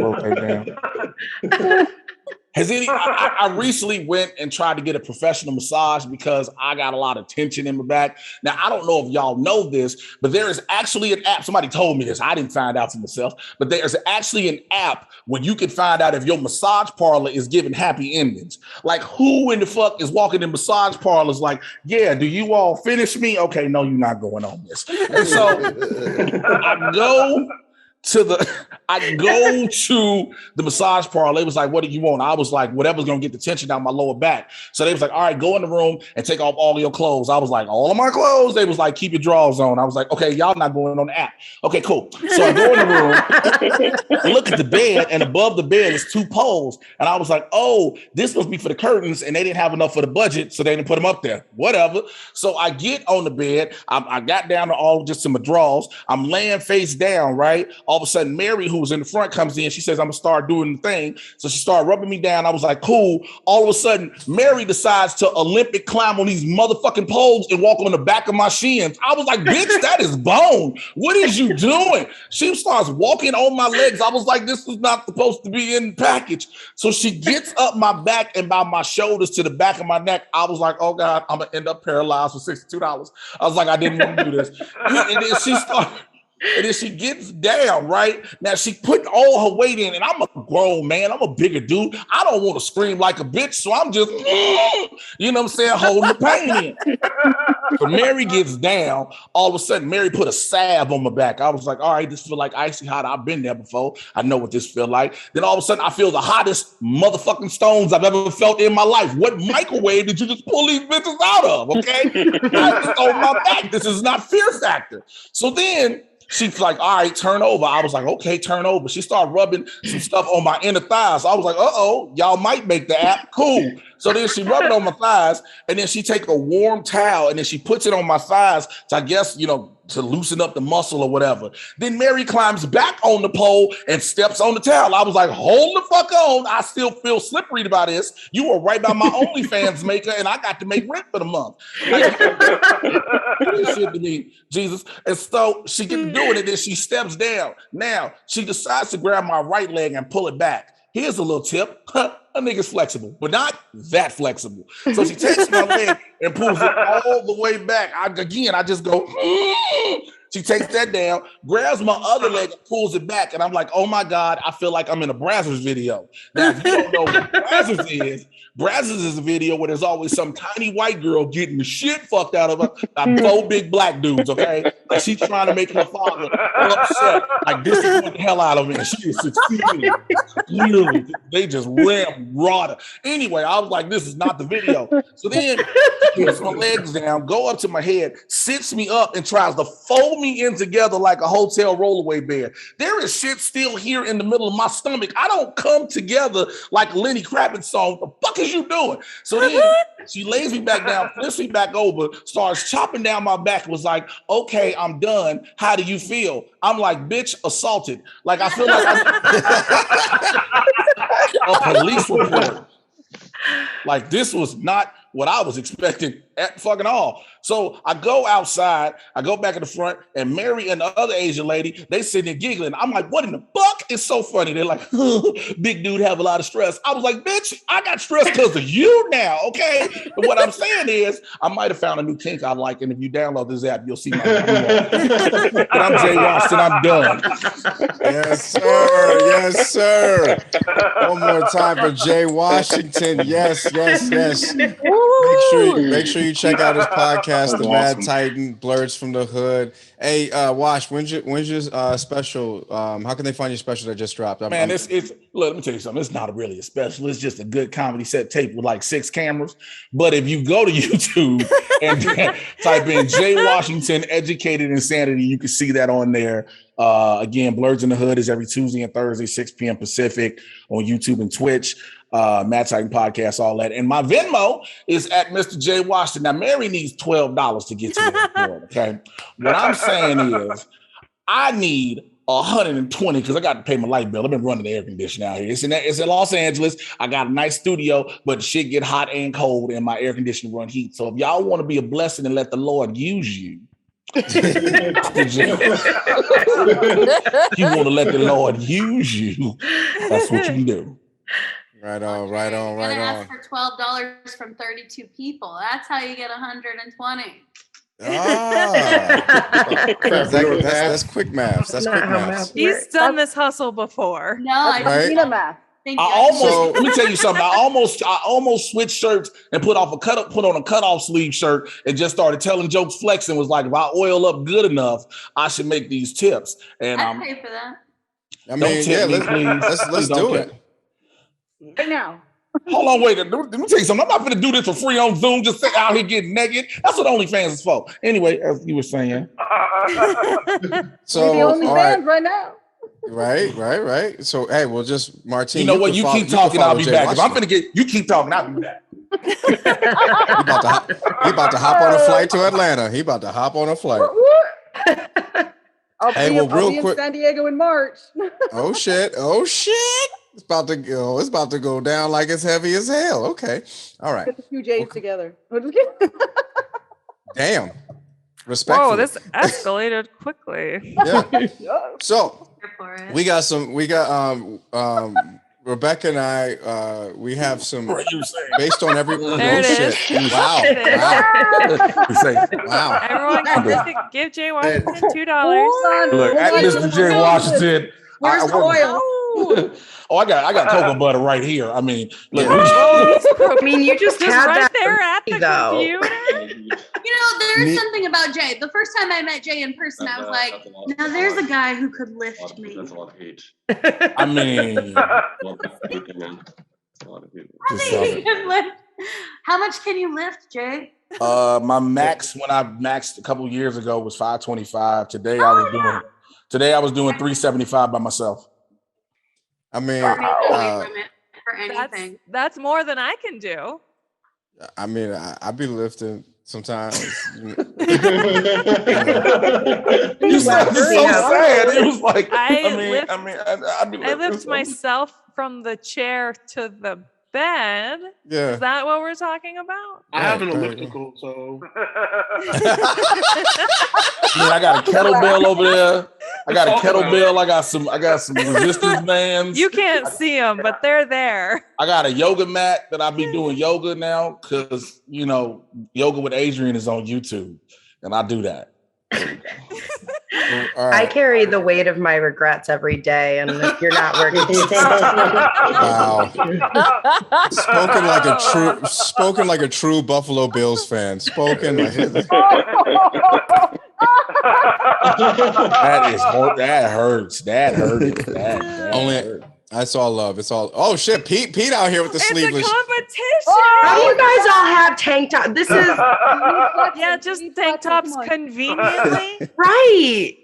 Wrote that down. I recently went and tried to get a professional massage because I got a lot of tension in my back. Now, I don't know if y'all know this, but there is actually an app. Somebody told me this. I didn't find out for myself, but there's actually an app where you can find out if your massage parlor is giving happy endings. Like, who in the fuck is walking in massage parlors like, yeah, do you all finish me? Okay, no, you're not going on this. And so I go to the massage parlor. They was like, what do you want? I was like, whatever's gonna get the tension down my lower back. So they was like, all right, go in the room and take off all your clothes. I was like, all of my clothes? They was like, keep your drawers on. I was like, okay, y'all not going on the app. Okay, cool. So I go in the room, look at the bed, and above the bed is 2 poles. And I was like, oh, this must be for the curtains, and they didn't have enough for the budget, so they didn't put them up there. Whatever. So I get on the bed. I got down to just to my drawers. I'm laying face down, right? All of a sudden, Mary, who was in the front, comes in. She says, I'm gonna start doing the thing. So she started rubbing me down. I was like, cool. All of a sudden, Mary decides to Olympic climb on these motherfucking poles and walk on the back of my shins. I was like, bitch, that is bone. What is you doing? She starts walking on my legs. I was like, this is not supposed to be in the package. So she gets up my back and by my shoulders to the back of my neck. I was like, oh God, I'm gonna end up paralyzed for $62. I was like, I didn't want to do this. And then she started. And then she gets down, right? Now she put all her weight in, and I'm a grown man. I'm a bigger dude. I don't want to scream like a bitch, so I'm just, you know what I'm saying, holding the pain in. So Mary gets down. All of a sudden, Mary put a salve on my back. I was like, all right, this feel like icy hot. I've been there before. I know what this feel like. Then all of a sudden, I feel the hottest motherfucking stones I've ever felt in my life. What microwave did you just pull these bitches out of, okay? I just on my back. This is not Fear Factor. So then, she's like, all right, turn over. I was like, okay, turn over. She started rubbing some stuff on my inner thighs. So I was like, uh-oh, y'all might make the app cool. So then she rubbed it on my thighs, and then she take a warm towel, and then she puts it on my thighs to, I guess, to loosen up the muscle or whatever. Then Mary climbs back on the pole and steps on the towel. I was like, hold the fuck on. I still feel slippery about this. You were right by my OnlyFans maker, and I got to make rent for the month. This shit to me, Jesus. And so she gets doing it, and she steps down. Now, she decides to grab my right leg and pull it back. Here's a little tip. A nigga's flexible, but not that flexible. So she takes my leg and pulls it all the way back. I just go, she takes that down, grabs my other leg and pulls it back. And I'm like, oh my God, I feel like I'm in a Brazzers video. Now, if you don't know what Brazzers is a video where there's always some tiny white girl getting the shit fucked out of her by 4 big black dudes, okay? Like she's trying to make her father upset. Like this is what the hell out of me. She is succeeding. Clearly, they just ramrod her. Anyway, I was like, this is not the video. So then she puts my legs down, go up to my head, sits me up and tries to fold me in together like a hotel rollaway bed. There is shit still here in the middle of my stomach. I don't come together like a Lenny Kravitz song. What the fuck is you doing? So then she lays me back down, flips me back over, starts chopping down my back, was like, okay, I'm done. How do you feel? I'm like, bitch, assaulted. Like, I feel like I'm a police report. Like, this was not what I was expecting at fucking all. So I go outside, I go back in the front, and Mary and the other Asian lady, they sitting there giggling. I'm like, what in the fuck? It's so funny. They're like, big dude have a lot of stress. I was like, bitch, I got stress because of you now, okay? But what I'm saying is, I might have found a new kink I like, and if you download this app, you'll see my But I'm Jay Washington, I'm done. Yes, sir. Yes, sir. One more time for Jay Washington. Yes, yes, yes. Make sure you check out his podcast, The Mad Titan, Blurs from the Hood. Hey, Wash, when's your special? How can they find your special that just dropped? Man, it's look, let me tell you something. It's not really a special. It's just a good comedy set tape with like 6 cameras. But if you go to YouTube and type in Jay Washington Educated Insanity, you can see that on there. Again, Blurs in the Hood is every Tuesday and Thursday, 6 p.m. Pacific on YouTube and Twitch. Mad Titan Podcast, all that. And my Venmo is at Mr. J. Washington. Now, Mary needs $12 to get to that board, okay? What I'm saying is I need 120 because I got to pay my light bill. I've been running the air conditioner out here. It's in Los Angeles. I got a nice studio, but shit get hot and cold, and my air conditioner run heat. So if y'all want to be a blessing and let the Lord use you, you want to let the Lord use you, that's what you can do. Right on, right on, right on. Ask for $12 from 32 people. That's how you get 120. That's quick maths. That's quick maths. He's done this hustle before. No, I Right? didn't. math. Thank you. Let me tell you something. I almost switched shirts and put on a cutoff sleeve shirt and just started telling jokes, flexing. Was like, if I oil up good enough, I should make these tips. And I'd pay for that. I mean, yeah, let's do it right now. Hold on, wait. Let me tell you something. I'm not going to do this for free on Zoom. Just sit out here getting naked. That's what OnlyFans is for. Anyway, as you were saying. So, the only all fans right now. Right. So, hey, we'll just Martine. You know what? You keep talking, I'll be back. If I'm gonna get, you keep talking, I'll be back. He about to hop on a flight to Atlanta. I'll Hey, be, well, I'll real be in quick. San Diego in March. Oh shit! It's about to go. It's about to go down like it's heavy as hell. Okay, all right. Get the two J's together. I'm just kidding. Damn. Respectfully. Whoa, this escalated quickly. Yeah. So For it. we got Rebecca and I. We have some based on every. There it is. Shit. Wow. Wow. Everyone give Jay Washington $2. Look, at Mr. J. Washington. Where's the oil? Oh, I got cocoa butter right here. I mean, look. I mean, you just had right that there at the though. computer. There's something about Jay. The first time I met Jay in person, I was like, now there's a guy who could lift me. That's a lot of hate. I mean, How much can you lift, Jay? my max when I maxed a couple years ago was 525. Today I was doing 375 by myself. I mean, For anything. That's more than I can do. I mean, I be lifting sometimes. You sound so sad. It was like I lift myself from the chair to the bed. Yeah. Is that what we're talking about? I have an elliptical, so. I got a kettlebell over there. I got a kettlebell. I got some resistance bands. You can't see them, but they're there. I got a yoga mat that I be doing yoga now because yoga with Adrian is on YouTube, and I do that. I carry the weight of my regrets every day, and if you're not working, Wow. Spoken like a true Buffalo Bills fan. That hurts. That hurts. That's all love. It's all. Oh shit, Pete out here with the sleeveless. It's a competition. How do you guys all have tank top? This is just tank tops conveniently. Right.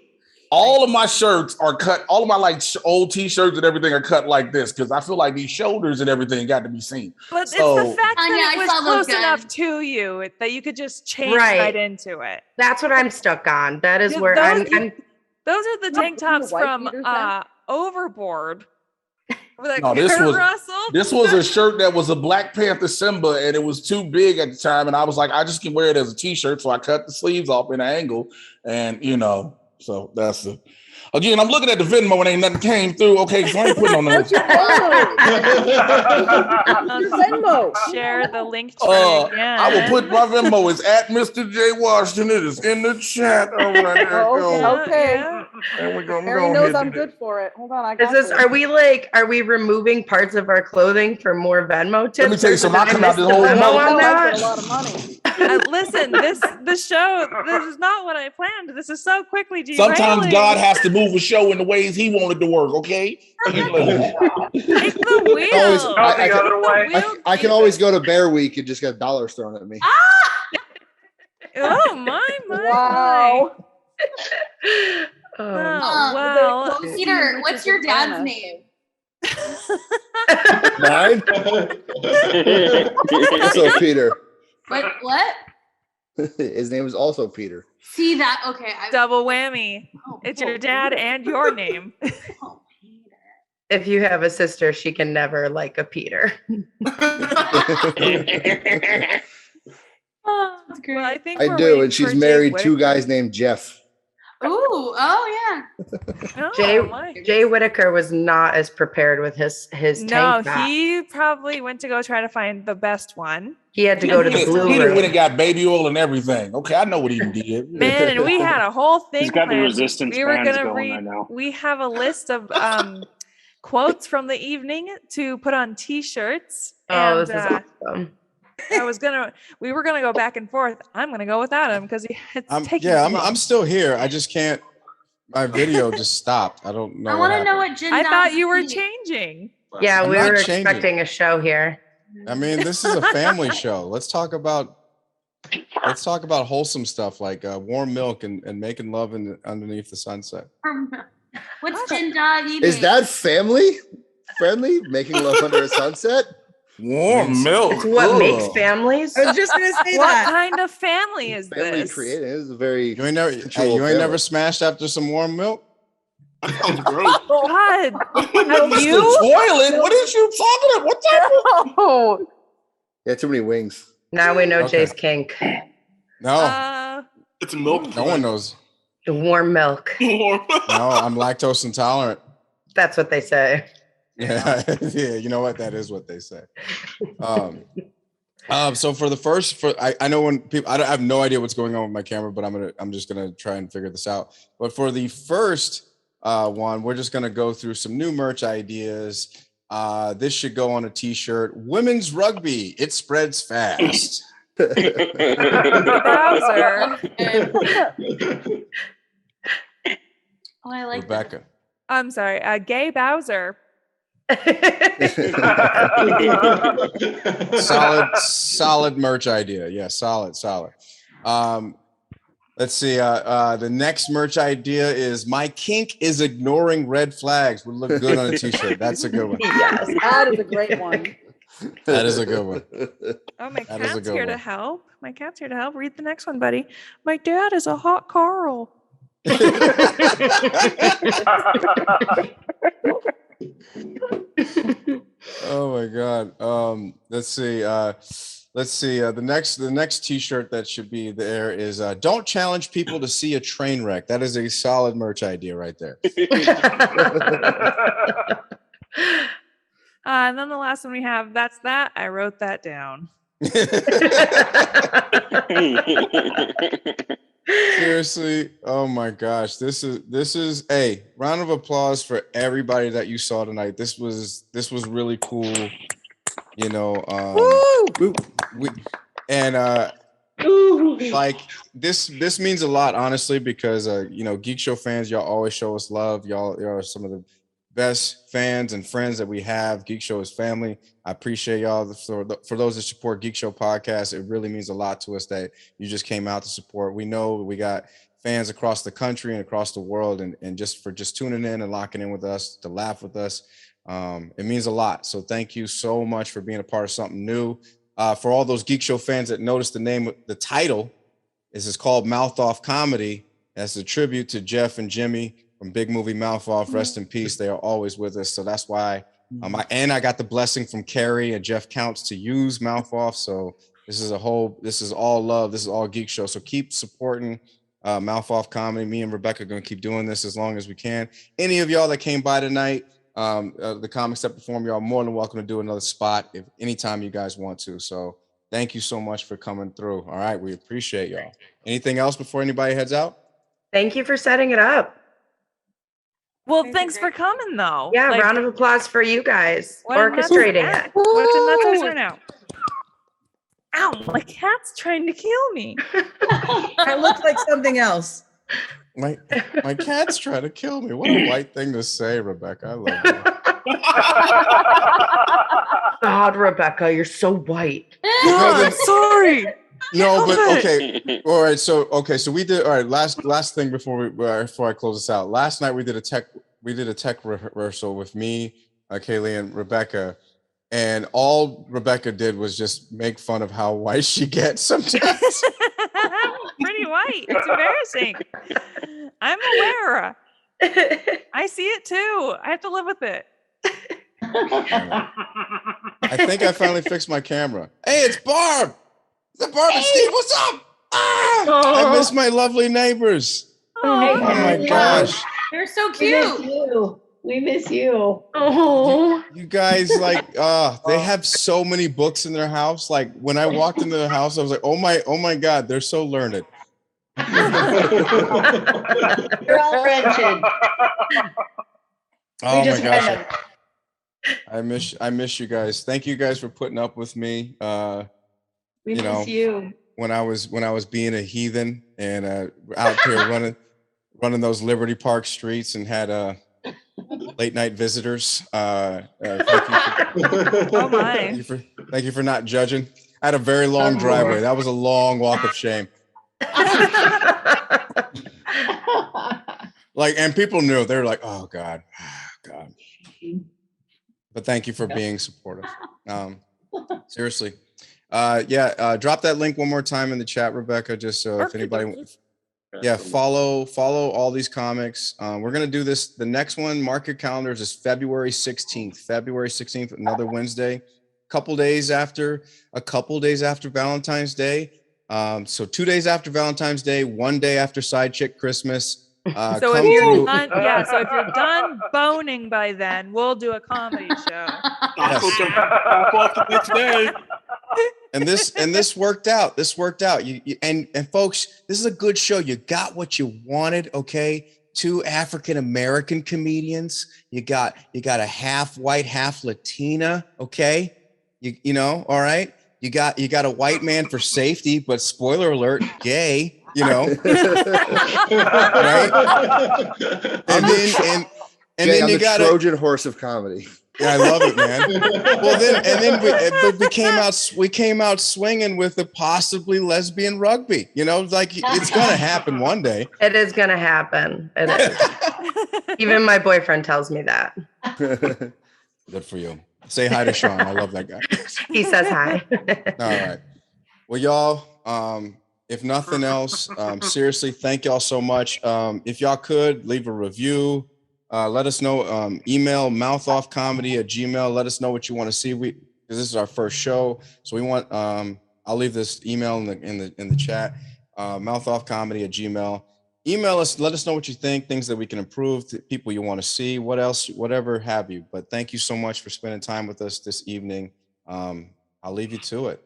All of my shirts are cut. All of my old T-shirts and everything are cut like this because I feel like these shoulders and everything got to be seen. But it's the fact that it was close enough to you that you could just change right into it. That's what I'm stuck on. That is where I'm. Those are the tank tops from Overboard. No, this was a shirt that was a Black Panther Simba, and it was too big at the time. And I was like, I just can wear it as a T-shirt, so I cut the sleeves off in an angle, and so that's the. Again, I'm looking at the Venmo and ain't nothing came through. Okay, so I ain't putting on that. Venmo. Share the link. I will put my Venmo is at Mr. J. Washington. It is in the chat. All right, Okay. And we're gonna Harry knows I'm good for it. Hold on, I got this. Are we removing parts of our clothing for more Venmo tips? Let me tell you something. I come out this whole month. A lot of money. Listen, this show, this is not what I planned. This is so quickly derailing. Sometimes God has to move a show in the ways He wanted to work. Okay. Take the wheel. I can always go to Bear Week and just get dollars thrown at me. Oh my! Wow. Well, Peter, what's your dad's name? Mine? What's up, Peter? What? His name is also Peter. See that? Okay. Double whammy. It's your dad and your name. If you have a sister, she can never like a Peter. Oh, that's great. Well, I think I we're do, waiting and she's for Jay married two Whittaker. guys named Jeff. Ooh, oh Oh, Jay Whittaker was not as prepared with his No, tank top. he probably went to go try to find the best one. He had to go to the blue Peter room. went and got baby oil and everything. Okay, I know what he did. Man, and we had a whole thing. He's got the planned. resistance We were bands gonna going, I read. know. We have a list of quotes from the evening to put on T-shirts. Oh, and, this is awesome. We were gonna go back and forth. I'm gonna go without him because it's taking. too long. I'm still here. I just can't. My video just stopped. I don't know. I want to know what Jen I thought does you were to me. changing. Yeah, I'm we not were changing. expecting a show here. I mean, this is a family show. Let's talk about wholesome stuff like warm milk and making love underneath the sunset. What's Jen eating? Is that family friendly? Making love under a sunset? Warm milk. It's what makes families. I was just gonna say What that. kind of family is Family this? creative. This is a very You ain't never, sensual you ain't family. never smashed after some warm milk? Sounds gross. God, have The you? toilet? What is you talking about? What type of? Oh, Yeah, too many wings. now we know Okay. Jay's kink. No, It's milk. no one knows. The warm milk. No, I'm lactose intolerant. That's what they say. Yeah, yeah. You know what? That is what they say. So for the first, I know when people, I have no idea what's going on with my camera, but I'm just gonna try and figure this out. But for the first one, we're just gonna go through some new merch ideas. This should go on a T-shirt. Women's rugby, it spreads fast. Bowser. Oh, I like Rebecca. I'm sorry, gay Bowser. solid merch idea. Yeah, solid. Let's see. The next merch idea is my kink is ignoring red flags. Would look good on a T-shirt. That's a good one. Yes. That is a great one. That is a good one. Oh, my That is a cat's good here to one. help. My cat's here to help. Read the next one, buddy. My dad is a hot Carl. Oh my God. Let's see. The next T-shirt that should be there is "Don't challenge people to see a train wreck." That is a solid merch idea right there. And then the last one we have, that's that. I wrote that down. Seriously, oh my gosh, this is a round of applause for everybody that you saw tonight. This was really cool, you know. Like this means a lot, honestly, because you know, Geek Show fans, y'all always show us love. Y'all are some of the best fans and friends that we have. Geek Show is family. I appreciate y'all. For those that support Geek Show podcast, it really means a lot to us that you just came out to support. We know we got fans across the country and across the world, and just tuning in and locking in with us, to laugh with us. It means a lot. So thank you so much for being a part of something new. For all those Geek Show fans that noticed the title is called Mouth Off Comedy. That's a tribute to Jeff and Jimmy from Big Movie Mouth Off. Rest in peace. They are always with us. So that's why. I got the blessing from Carrie and Jeff Counts to use Mouth Off. So this is all love. This is all Geek Show. So keep supporting Mouth Off Comedy. Me and Rebecca are going to keep doing this as long as we can. Any of y'all that came by tonight, the comics that perform, y'all more than welcome to do another spot if anytime you guys want to. So thank you so much for coming through. All right. We appreciate y'all. Anything else before anybody heads out? Thank you for setting it up. Well, thanks for coming, though. Yeah, round of applause for you guys What a nuts- orchestrating it. What's a nuts right now? Ow, my cat's trying to kill me. That looks like something else. My cat's trying to kill me. What a white thing to say, Rebecca. I love you. God, Rebecca, you're so white. No, I'm sorry. No, but okay. All right. So we did. All right. Last thing before I close this out. Last night we did a tech rehearsal with me, Kaylee, and Rebecca, and all Rebecca did was just make fun of how white she gets sometimes. be white. It's embarrassing. I'm aware. I see it too. I have to live with it. I think I finally fixed my camera. Hey, it's Barb. It's Barb and Steve. What's up? Ah, I miss my lovely neighbors. Oh my gosh. They're so We miss cute. you. We miss you. Oh, You guys like they have so many books in their house. Like when I walked into the house, I was like, oh my God, they're so learned. You're all wretched. Oh my just gosh. met I miss you guys. Thank you guys for putting up with me. We you know, miss you. when I was being a heathen and out there running those Liberty Park streets and had late night visitors. Thank you for not judging. I had a very long driveway. That was a long walk of shame. Like, and people knew. They were like, oh God. But thank you for being supportive. Seriously. Drop that link one more time in the chat, Rebecca, just so if anybody, follow all these comics. We're going to do this. The next one, mark your calendars, is February 16th, another Wednesday, a couple days after Valentine's Day. So 2 days after Valentine's Day, 1 day after Side Chick Christmas. So if you're done boning by then, we'll do a comedy show. Off the next day. And this worked out. And folks, this is a good show. You got what you wanted, okay? 2 African American comedians. You got a half white, half Latina, okay? You know, all right. You got a white man for safety, but spoiler alert, gay. You know, right? And then you got the Trojan horse of comedy. Yeah, I love it, man. Well, then we came out swinging with the possibly lesbian rugby. You know, like it's gonna happen one day. it is gonna happen. It is. Even my boyfriend tells me that. Good for you. Say hi to Sean. I love that guy. He says hi. All right. Well, y'all. If nothing else, seriously, thank y'all so much. If y'all could leave a review, let us know. Email mouthoffcomedy@gmail.com. Let us know what you want to see. Because this is our first show, so we want. I'll leave this email in the chat. Mouthoffcomedy@gmail.com. Email us. Let us know what you think. Things that we can improve. People you want to see. What else? Whatever have you. But thank you so much for spending time with us this evening. I'll leave you to it.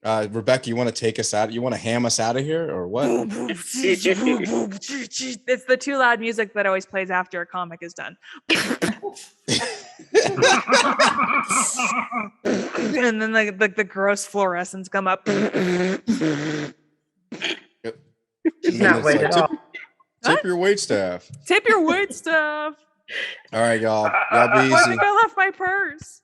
Rebecca, you want to take us out? You want to ham us out of here or what? It's the too loud music that always plays after a comic is done. And then the gross fluorescents come up. Not wait at all. Tip your wait staff. Tip your wait staff. All right, y'all. Y'all be I easy. think I left my purse.